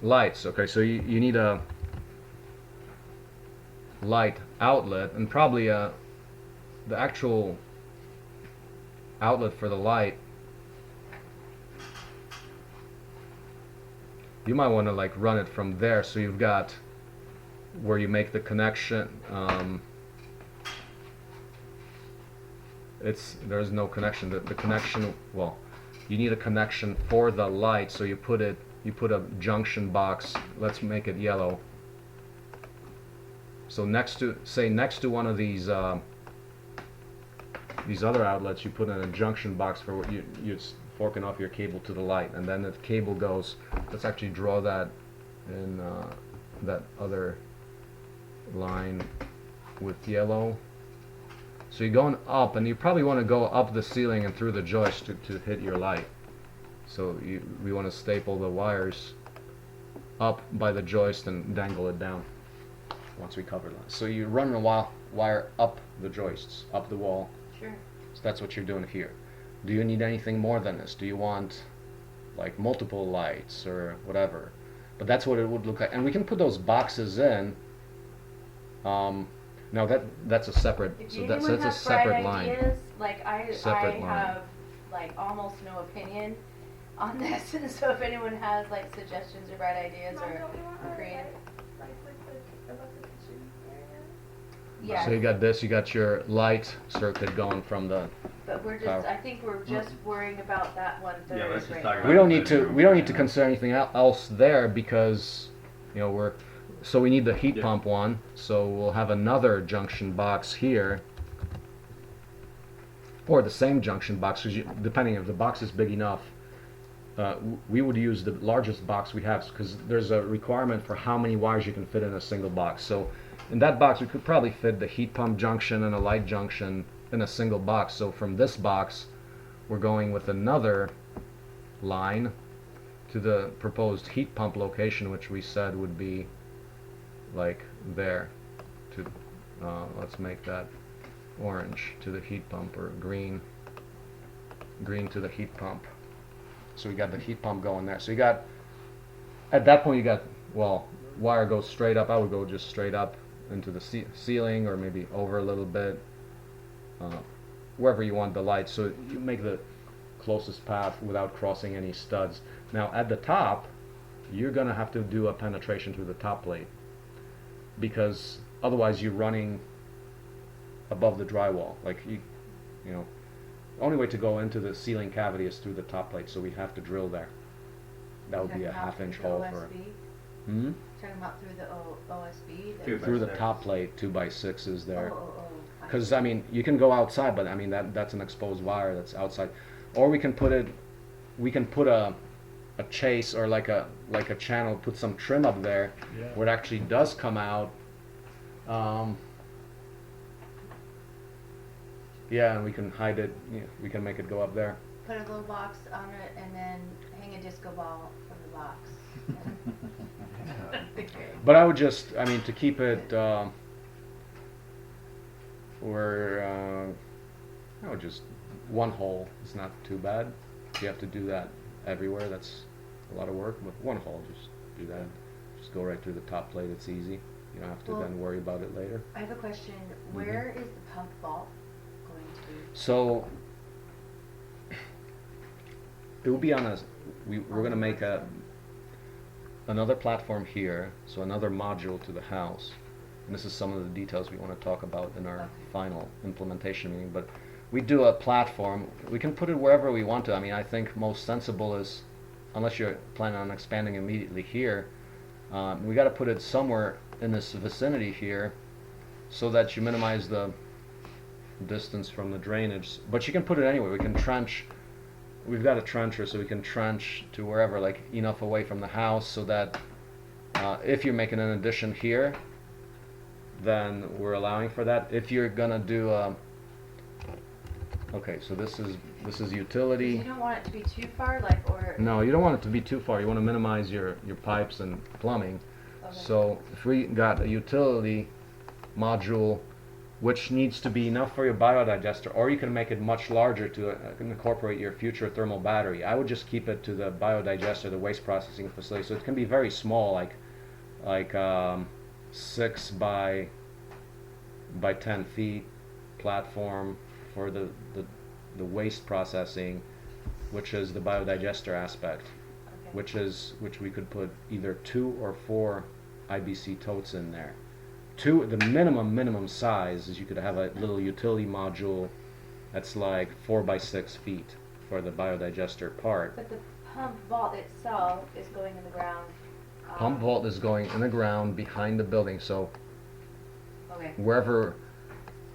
Lights. Okay, so you need a light outlet and probably the actual outlet for the light. You might want to like run it from there, so you've got where you make the connection. There's no connection. The connection, well, you need a connection for the light, so you put a junction box. Let's make it yellow. So next to one of these other outlets, you put in a junction box for what you're forking off your cable to the light, and then the cable goes. Let's actually draw that in that other line with yellow. So you're going up, and you probably want to go up the ceiling and through the joist to hit your light. So we want to staple the wires up by the joist and dangle it down once we cover that. So you run the wire up the joists, up the wall. sure. So that's what you're doing here. Do you need anything more than this? Do you want like multiple lights or whatever? But that's what it would look like. And we can put those boxes in. No, that's a separate. If So anyone that's a has separate bright line. ideas, like Separate I line. have like almost no opinion on this, and so if anyone has like suggestions or bright ideas or creative, yeah. So you got this. You got your light circuit going from the. But we're Power. just, I think we're just worrying about that 1/3 Yeah, let's just right talk now. about We don't need to. We don't need to consider anything else there because, you know, we're. So we need the heat Yeah. pump one. So we'll have another junction box here, or the same junction box, because depending if the box is big enough, we would use the largest box we have because there's a requirement for how many wires you can fit in a single box. So in that box, we could probably fit the heat pump junction and a light junction in a single box. So from this box, we're going with another line to the proposed heat pump location, which we said would be like there. To let's make that orange to the heat pump, or green to the heat pump. So we got the heat pump going there. So you got, at that point you got, well, wire goes straight up. I would go just straight up into the ceiling, or maybe over a little bit, wherever you want the light. So you make the closest path without crossing any studs. Now at the top, you're gonna have to do a penetration through the top plate, because otherwise you're running above the drywall. Like you know, the only way to go into the ceiling cavity is through the top plate. So we have to drill there. That would be a Talking about 1/2 inch through the hole for. OSB? Talking about through the OSB? Two Through the 6. top plate, 2x6 is there. Oh. Because I mean, you can go outside, but I mean that's an exposed wire that's outside. Or we can put a a chase or like a channel, put some trim up there, Yeah. where it actually does come out. Yeah, and we can hide it. Yeah, we can make it go up there. Put a little box on it and then hang a disco ball from the box. But I would just, I mean, to keep it, I would just, one hole is not too bad. If you have to do that everywhere, that's a lot of work, but one hole, just do that. Just go right through the top plate, it's easy. You don't have to Well, then worry about it later. I have a question. Where is the pump vault going to be? So, it will be on a, we're gonna make another platform here, so another module to the house. And this is some of the details we want to talk about in our Okay. final implementation meeting. But we do a platform. We can put it wherever we want to. I mean, I think most sensible is, unless you're planning on expanding immediately here, we got to put it somewhere in this vicinity here, so that you minimize the distance from the drainage. But you can put it anywhere. We can trench. We've got a trencher, so we can trench to wherever, like enough away from the house, so that if you're making an addition here, then we're allowing for that. If you're gonna do okay, so this is utility. You don't want it to be too far, like, or. No, you don't want it to be too far. You want to minimize your pipes and plumbing. Okay. So if we got a utility module, which needs to be enough for your biodigester, or you can make it much larger to incorporate your future thermal battery. I would just keep it to the biodigester, the waste processing facility. So it can be very small, like 6 by 10 feet platform for the waste processing, which is the biodigester aspect, Okay. which we could put either 2 or 4 IBC totes in there. The minimum size is you could have a little utility module that's like 4 by 6 feet for the biodigester part. But the pump vault itself is going in the ground. Pump vault is going in the ground behind the building, so Okay. wherever,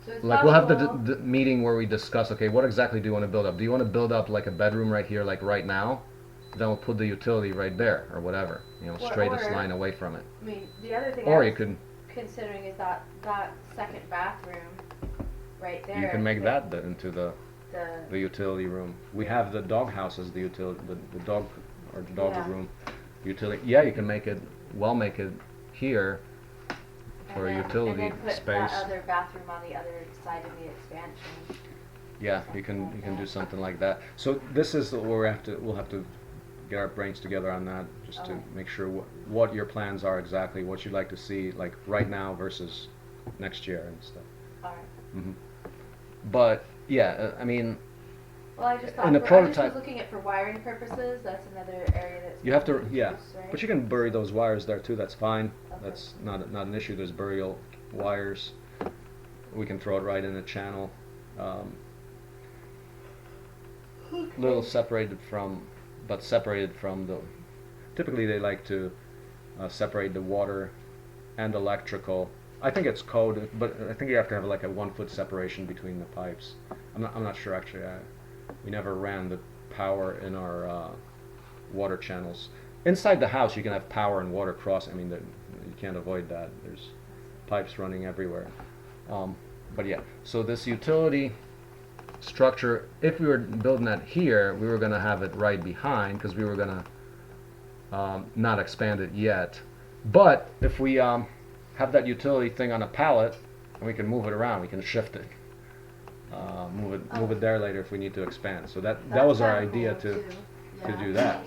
So it's like we'll have the possible- meeting where we discuss, okay, what exactly do you want to build up? Do you want to build up like a bedroom right here, like right now? Then we'll put the utility right there, or whatever, Or- straightest or- line away from it. I mean, the other thing I Or was you could, considering is that second bathroom right there. you can make with that into the the utility room. We have the dog house as the utility, the dog, or the dog Yeah. room utility. Yeah, you can make it here for and a then, utility and then put space. that other bathroom on the other side of the expansion. Yeah, you can do something like that. So this is where we'll have to get our brains together on that, just to Okay. make sure what your plans are exactly, what you'd like to see, like right now versus next year and stuff. All right. hmm But yeah, I mean, Well, I just thought In the I just prototype- was looking at for wiring purposes. That's another area that's. you have to, gonna be yeah, used, right? but you can bury those wires there too. That's fine. Okay. That's not an issue. There's burial wires. We can throw it right in a channel. Little separated from the. Typically, they like to separate the water and electrical. I think it's code, but I think you have to have like a 1 foot separation between the pipes. I'm not sure actually. We never ran the power in our water channels. Inside the house, you can have power and water cross. I mean, you can't avoid that. There's pipes running everywhere. But yeah, so this utility structure, if we were building that here, we were going to have it right behind, because we were going to not expand it yet. But if we have that utility thing on a pallet, and we can move it around, we can shift it, move it there later if we need to expand. So that That's was our kinda idea cool, to too. Yeah. do that.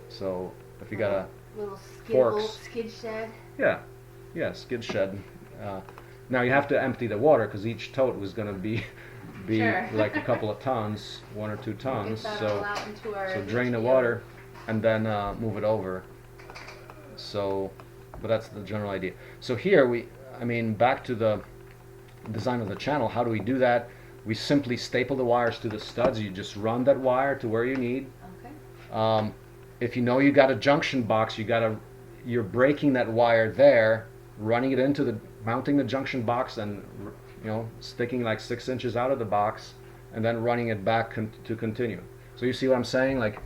So if you got a little forks. skid shed. yeah, skid shed. Now you have to empty the water, because each tote was going to be Sure. like a couple of tons, 1 or 2 tons. Get that So all out into our so drain the HPO. water and then move it over. So, but that's the general idea. So here back to the design of the channel. How do we do that? We simply staple the wires to the studs. You just run that wire to where you need. Okay. If you know you got a junction box, you're breaking that wire there, running it into mounting the junction box, and sticking like 6 inches out of the box, and then running it back to continue. So you see what I'm saying? Like,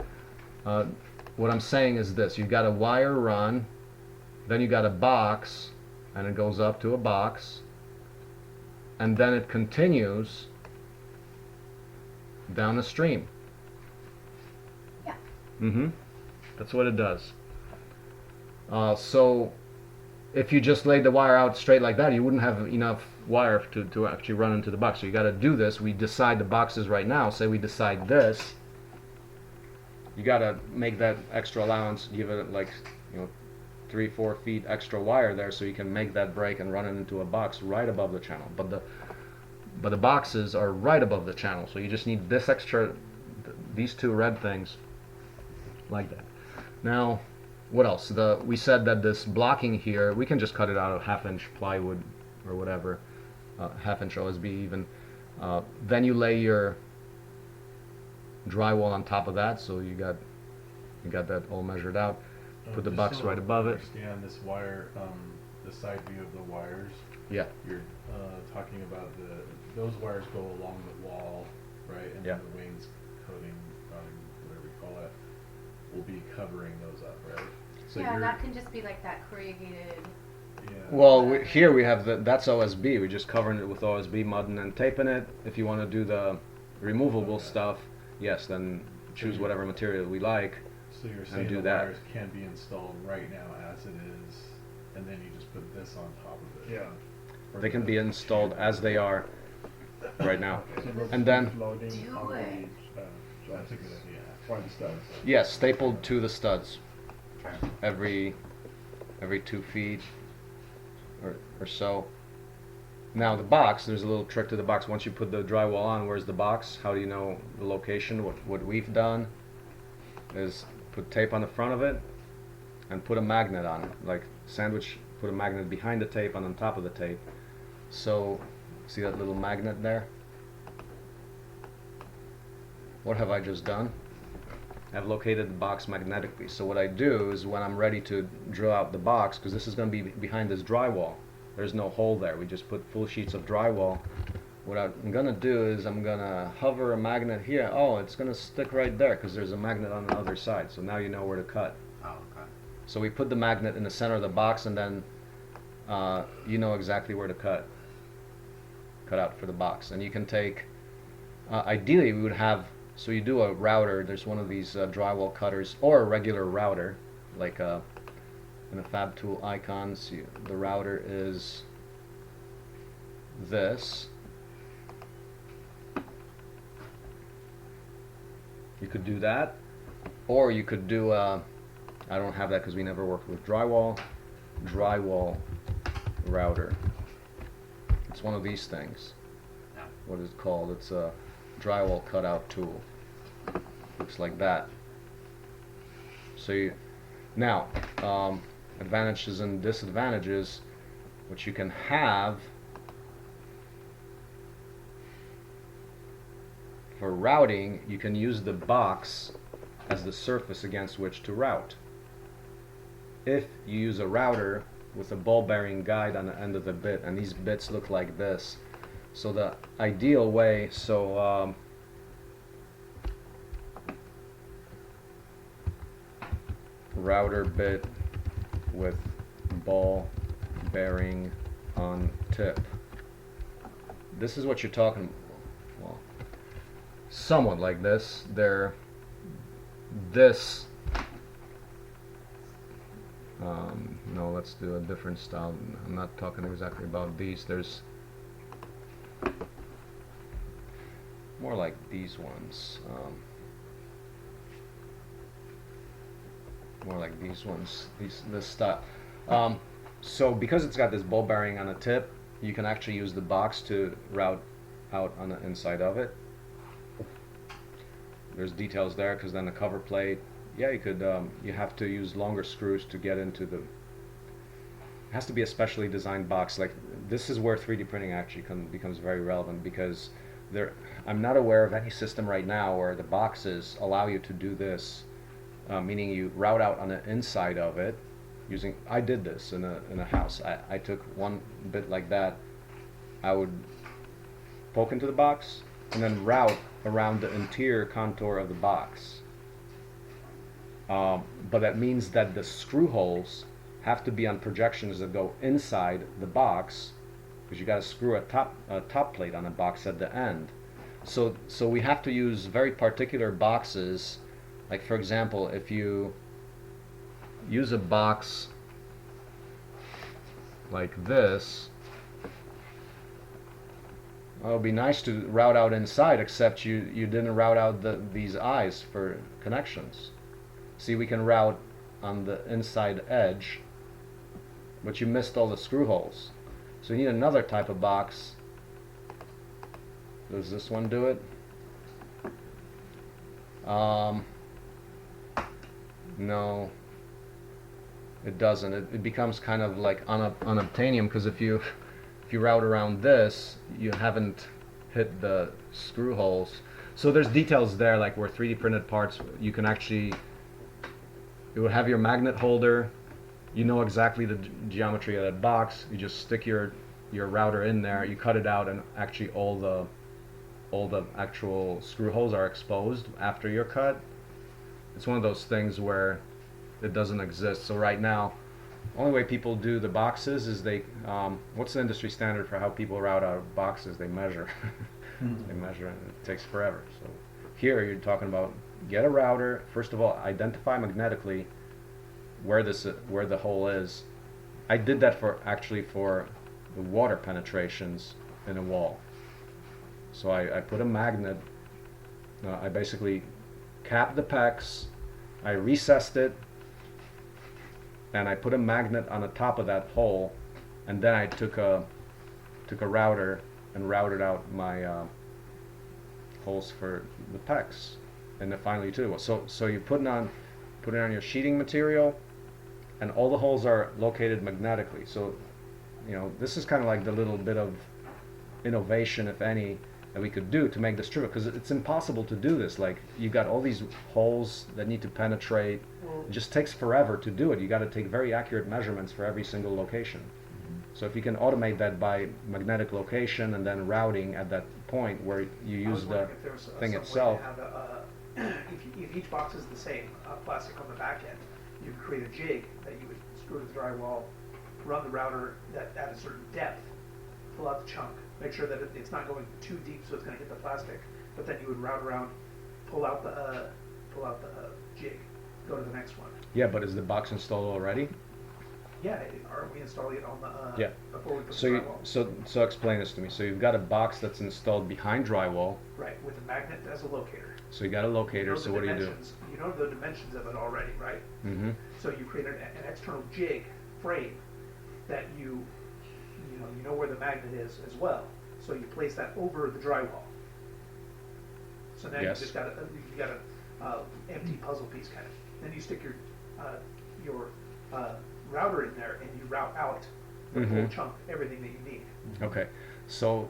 what I'm saying is this: you got a wire run, then you got a box, and it goes up to a box, and then it continues down the stream. Yeah. Mm-hmm. That's what it does. So if you just laid the wire out straight like that, you wouldn't have enough wire to actually run into the box. So you got to do this. We decide the boxes right now. Say we decide this. You got to make that extra allowance, give it like 3-4 feet extra wire there, so you can make that break and run it into a box right above the channel. But the boxes are right above the channel, so you just need this extra, these two red things, like that. Now, what else? We said that this blocking here, we can just cut it out of 1/2-inch plywood or whatever, 1/2-inch OSB even. Then you lay your drywall on top of that, so you got that all measured out. Put the Just box so right above it. Understand this wire, the side view of the wires. Yeah. You're talking about those wires go along the wall, right? And Yeah. then the wainscoting, whatever you call it, will be covering those up, right? So Yeah, you're, that can just be like that corrugated. yeah. Well, here we have that's OSB. We're just covering it with OSB mud and then taping it. If you want to do the removable Okay. stuff, yes, then choose whatever material we like. So you're saying do the that. wires can be installed right now as it is, and then you just put this on top of it. Yeah. Or They can the- be installed as they are right now. So that's And then- loading Do on it. the That's a good idea. for the studs. Yes, stapled to the studs. Every 2 feet or so. Now the box, there's a little trick to the box. Once you put the drywall on, where's the box? How do you know the location? What we've done is put tape on the front of it and put a magnet on it. Like sandwich, put a magnet behind the tape and on top of the tape. So, see that little magnet there? What have I just done? I've located the box magnetically. So what I do is when I'm ready to drill out the box, because this is going to be behind this drywall, there's no hole there. We just put full sheets of drywall. What I'm going to do is I'm going to hover a magnet here. Oh, it's going to stick right there because there's a magnet on the other side. So now you know where to cut. Oh, okay. So we put the magnet in the center of the box, and then you know exactly where to cut out for the box. And you can take, ideally we would have, so you do a router, there's one of these drywall cutters, or a regular router, like in the Fab Tool icons, the router is this. You could do that, or you could do, I don't have that because we never worked with drywall router. It's one of these things. Yeah. What is it called? It's a drywall cutout tool. Looks like that. So you, now, advantages and disadvantages, what you can have for routing, you can use the box as the surface against which to route. If you use a router with a ball bearing guide on the end of the bit, and these bits look like this, so the ideal way, so router bit with ball bearing on tip. This is what you're talking about. Well, somewhat like this. They're this. No, let's do a different style. I'm not talking exactly about these. There's more like these ones. More like these ones. This style. So because it's got this ball bearing on the tip, you can actually use the box to route out on the inside of it. There's details there because then the cover plate. Yeah, you could. You have to use longer screws to get into the. It has to be a specially designed box. Like this is where 3D printing actually becomes very relevant because I'm not aware of any system right now where the boxes allow you to do this, meaning you route out on the inside of it using. I did this in a house. I took one bit like that. I would poke into the box and then route around the interior contour of the box. But that means that the screw holes have to be on projections that go inside the box, because you got to screw a top plate on a box at the end. So we have to use very particular boxes. Like for example, if you use a box like this, well, it would be nice to route out inside, except you didn't route out these eyes for connections. See, we can route on the inside edge, but you missed all the screw holes. So you need another type of box. Does this one do it? No, it doesn't. It becomes kind of like unobtainium, because if you route around this, you haven't hit the screw holes. So there's details there, like where 3D printed parts, you can actually, it would have your magnet holder. You know exactly the geometry of that box. You just stick your router in there, you cut it out, and actually all the actual screw holes are exposed after your cut. It's one of those things where it doesn't exist. So right now, only way people do the boxes is they, what's the industry standard for how people route out boxes? They measure. They measure, and it takes forever. So here you're talking about, get a router. First of all, identify magnetically where the hole is. I did that for the water penetrations in a wall. So I put a magnet. I basically capped the PEX. I recessed it, and I put a magnet on the top of that hole, and then I took a router and routed out my holes for the PEX, and then finally too. So you put it on your sheeting material, and all the holes are located magnetically. So this is kind of like the little bit of innovation, if any, that we could do to make this true, because it's impossible to do this. Like, you got all these holes that need to penetrate. It just takes forever to do it. You got to take very accurate measurements for every single location. So if you can automate that by magnetic location and then routing at that point where you use the thing itself. If each box is the same, plastic on the back end, you could create a jig that you would screw to the drywall, run the router that at a certain depth, pull out the chunk, make sure that it's not going too deep so it's going to hit the plastic, but then you would route around, pull out the jig, go to the next one. Yeah, but is the box installed already? Yeah, are we installing it on the yeah. before we put So the you, drywall? so explain this to me. So you've got a box that's installed behind drywall. Right, with a magnet as a locator. So you got a locator. So what do you do? You know the dimensions of it already, right? Mm-hmm. So you create an external jig frame that you know where the magnet is as well. So you place that over the drywall. So now Yes. you just got a empty puzzle piece kind of. Then you stick your router in there, and you route out the whole chunk, everything that you need. Okay. So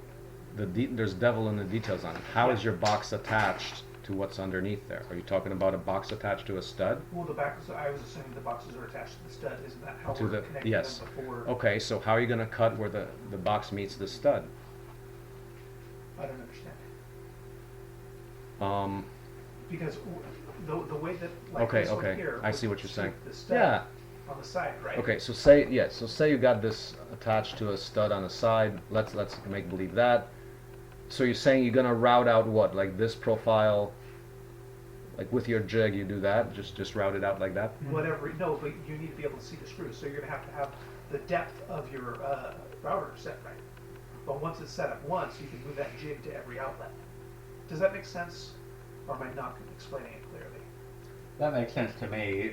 there's devil in the details on it. How is your box attached to what's underneath there? Are you talking about a box attached to a stud? Well, I was assuming the boxes are attached to the stud. Isn't that how To we're the connecting yes. them before? Okay. So how are you going to cut where the box meets the stud? I don't understand. Because the way that Okay, this one okay. here, I see what you're saying. The stud Yeah. on the side, right? Okay, so say you got this attached to a stud on the side. Let's make believe that. So you're saying you're gonna route out what, like this profile, like with your jig, you do that, just route it out like that. Whatever. No, but you need to be able to see the screws, so you're gonna have to have the depth of your router set right. But once it's set up once, you can move that jig to every outlet. Does that make sense, or am I not explaining it clearly? That makes sense to me.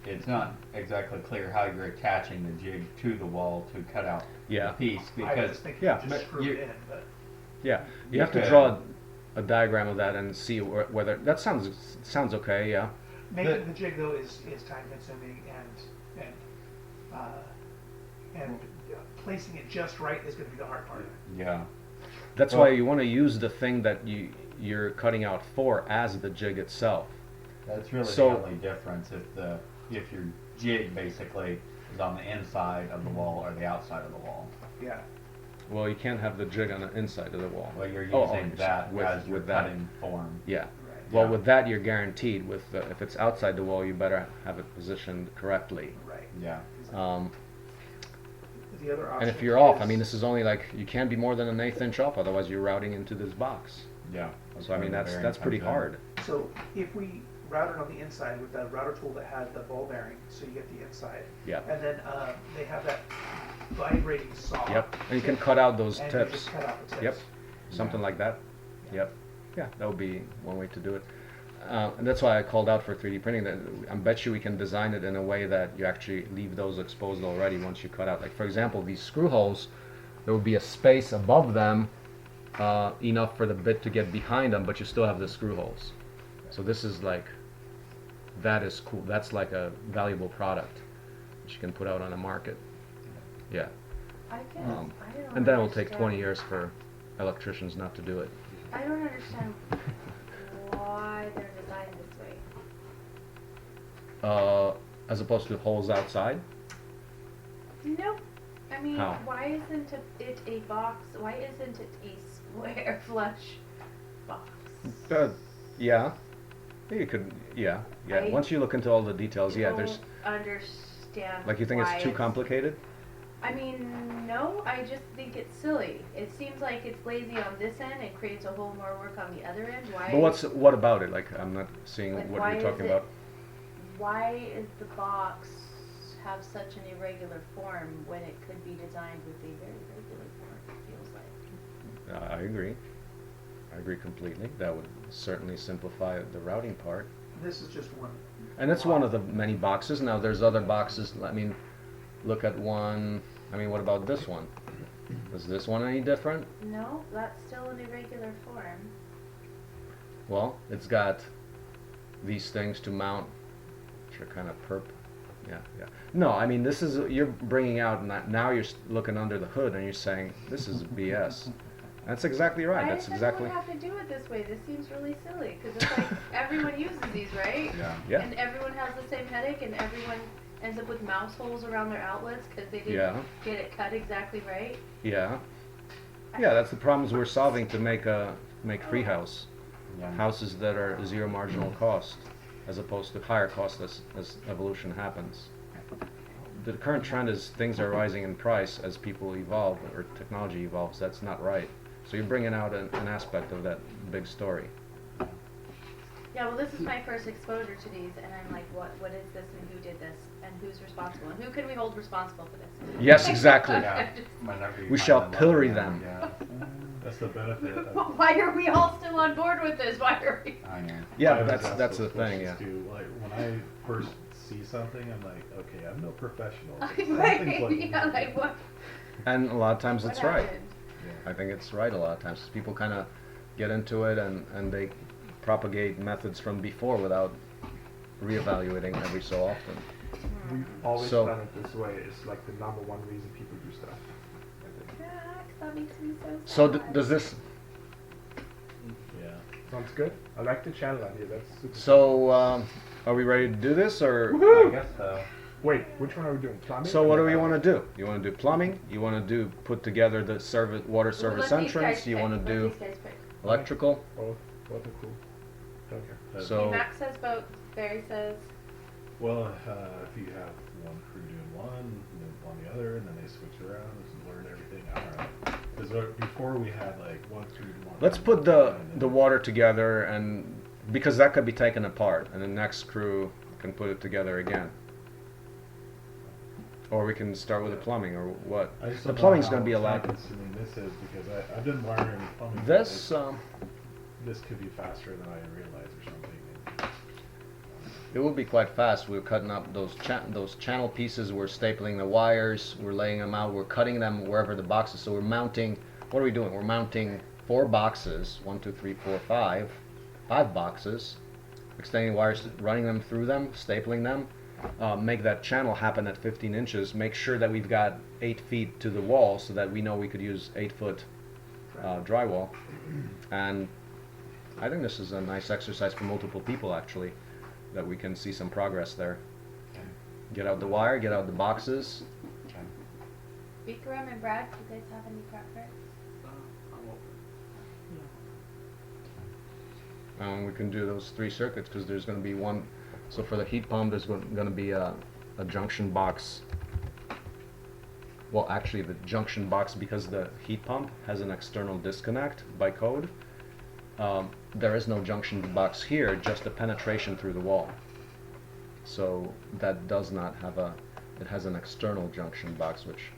It's not exactly clear how you're attaching the jig to the wall to cut out Yeah. the piece, I was because thinking yeah, you but just screw you- it in, but Yeah, you You have to could- draw a diagram of that and see whether that sounds okay. Yeah. making the jig though is time consuming and placing it just right is going to be the hard part. yeah. That's Well- why you want to use the thing that you're cutting out for as the jig itself. That's really So- the only difference if your jig basically is on the inside of the wall or the outside of the wall. Yeah. Well, you can't have the jig on the inside of the wall. Well, you're Oh, using that with as your that. cutting form. Yeah. Right. Well, Yeah. with that, you're guaranteed. With if it's outside the wall, you better have it positioned correctly. Right. Yeah. The other option And if you're off, I is- mean, this is only like you can't be more than an eighth inch off, otherwise you're routing into this box. Yeah. So I mean, where the that's bearing pretty comes in. hard. So if we routed on the inside with that router tool that had the ball bearing, so you get the inside. Yeah. And then they have that vibrating saw. Yep. And you can cut out those and you tips. just cut out the tips. Yep. Something like that. Yep. Yeah, that would be one way to do it. And that's why I called out for 3D printing. That I bet you we can design it in a way that you actually leave those exposed already once you cut out. Like for example, these screw holes, there would be a space above them enough for the bit to get behind them, but you still have the screw holes. So this is like, that is cool. That's like a valuable product that you can put out on the market. Yeah. I guess, I don't And then it will take understand. 20 years for electricians not to do it. I don't understand why they're designed this way. As opposed to holes outside. No, I mean, How? why isn't it a box? Why isn't it a square flush box? Yeah. You could, yeah. I Once you look into all the details, yeah, there's, Don't understand. like you think why it's too complicated? I mean, no, I just think it's silly. It seems like it's lazy on this end. It creates a whole more work on the other end. Why? But what about it? Like, I'm not seeing Like, what why you're is talking it- about. Why is the box have such an irregular form when it could be designed with a very regular form? It feels like. I agree. I agree completely. That would certainly simplify the routing part. This is just one. And it's one of the many boxes. Now, there's other boxes. I mean, look at one. I mean, what about this one? Is this one any different? No, that's still an irregular form. Well, it's got these things to mount, which are kind of perp. Yeah. No, I mean, this is, you're bringing out, now you're looking under the hood and you're saying, this is BS. That's exactly right. Why That's does exactly. everyone have to do it this way? This seems really silly because it's like everyone uses these, right? Yeah. Yeah. And everyone has the same headache, and everyone ends up with mouse holes around their outlets because they didn't Yeah. get it cut exactly right. Yeah. Yeah, that's the problems we're solving to make free house. Yeah. Houses that are zero marginal cost, as opposed to higher cost as evolution happens. The current trend is things are rising in price as people evolve or technology evolves. That's not right. So you're bringing out an aspect of that big story. Yeah, well, this is my first exposure to these, and I'm like, what is this, and who did this, and who's responsible, and who can we hold responsible for this? Yes, exactly. Yeah. Whenever you We find shall them up pillory again, them. Yeah. That's the benefit of. Why are we all still on board with this? Why are we? I know. Yeah, I always that's ask the those thing. Yeah. questions too. Like when I first see something, I'm like, okay, I'm no professional. but Right, something's looking yeah, at me. like what? And a lot of times What it's right. happened? I think it's right a lot of times. People kind of get into it and they propagate methods from before without reevaluating every so often. We've always So- done it this way. It's like the number one reason people do stuff. I think. Yeah, 'cause that makes me so sad. So does this? Yeah. Sounds good. I like the channel idea. That's super. So are we ready to do this or? I guess so. Wait, which one are we doing? Plumbing? So what do you want to do? You want to do plumbing? You want to do put together the service water Well, service let these entrance? guys You pick. want Let to do these guys pick. electrical? Both are cool. Don't care. So Max says both. Barry says. Well, if you have one crew doing one, and then on the other, and then they switch around and learn everything. I don't know. Because before we had like one crew doing one. let's put and then- the water together, and because that could be taken apart, and the next crew can put it together again. Or we can start with the plumbing, or what? I just The don't know plumbing's how going to be a lot. time-consuming this is because I've done wiring and plumbing. but This this could be faster than I realize or something. it will be quite fast. We're cutting up those channel pieces. We're stapling the wires. We're laying them out. We're cutting them wherever the boxes. So we're mounting. What are we doing? We're mounting 4 boxes. 1, 2, 3, 4, 5. 5 boxes. Extending wires, running them through them, stapling them. Make that channel happen at 15 inches. Make sure that we've got 8 feet to the wall so that we know we could use 8-foot drywall. And I think this is a nice exercise for multiple people, actually, that we can see some progress there. Get out the wire, get out the boxes. Vikram and Brad, do you guys have any preference? I'm open. We can do those 3 circuits because there's going to be one. So for the heat pump, there's going to be a junction box. Well, actually, the junction box, because the heat pump has an external disconnect by code, there is no junction box here, just a penetration through the wall. So that does not have it has an external junction box, which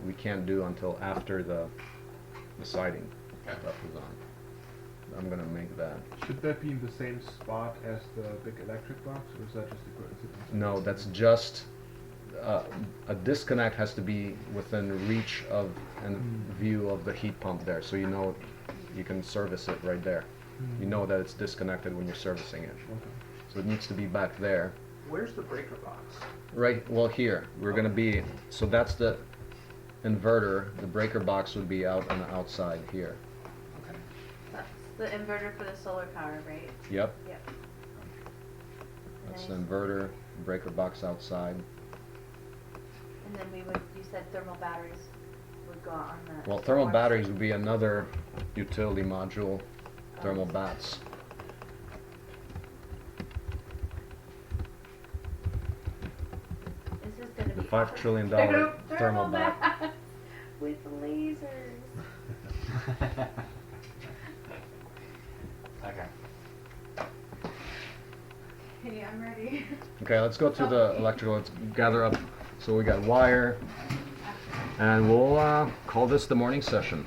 we can't do until after the siding stuff is on. I'm gonna make that. Should that be in the same spot as the big electric box, or is that just a coincidence? No, that's just a disconnect has to be within reach of and view of the heat pump there, so you know you can service it right there. You know that it's disconnected when you're servicing it. Okay. So it needs to be back there. Where's the breaker box? Right, well here, we're gonna be, so that's the inverter, the breaker box would be out on the outside here. That's the inverter for the solar power, right? Yep, Yep. that's the Nice. inverter, breaker box outside. And then you said thermal batteries would go on the. Well, thermal north batteries side. would be another utility module, thermal bats. This is gonna The be. $5 awesome. trillion thermal bat. bats with lasers. Okay. Hey, I'm ready. Okay, let's go to the electrical, let's gather up. So we got wire, and we'll call this the morning session.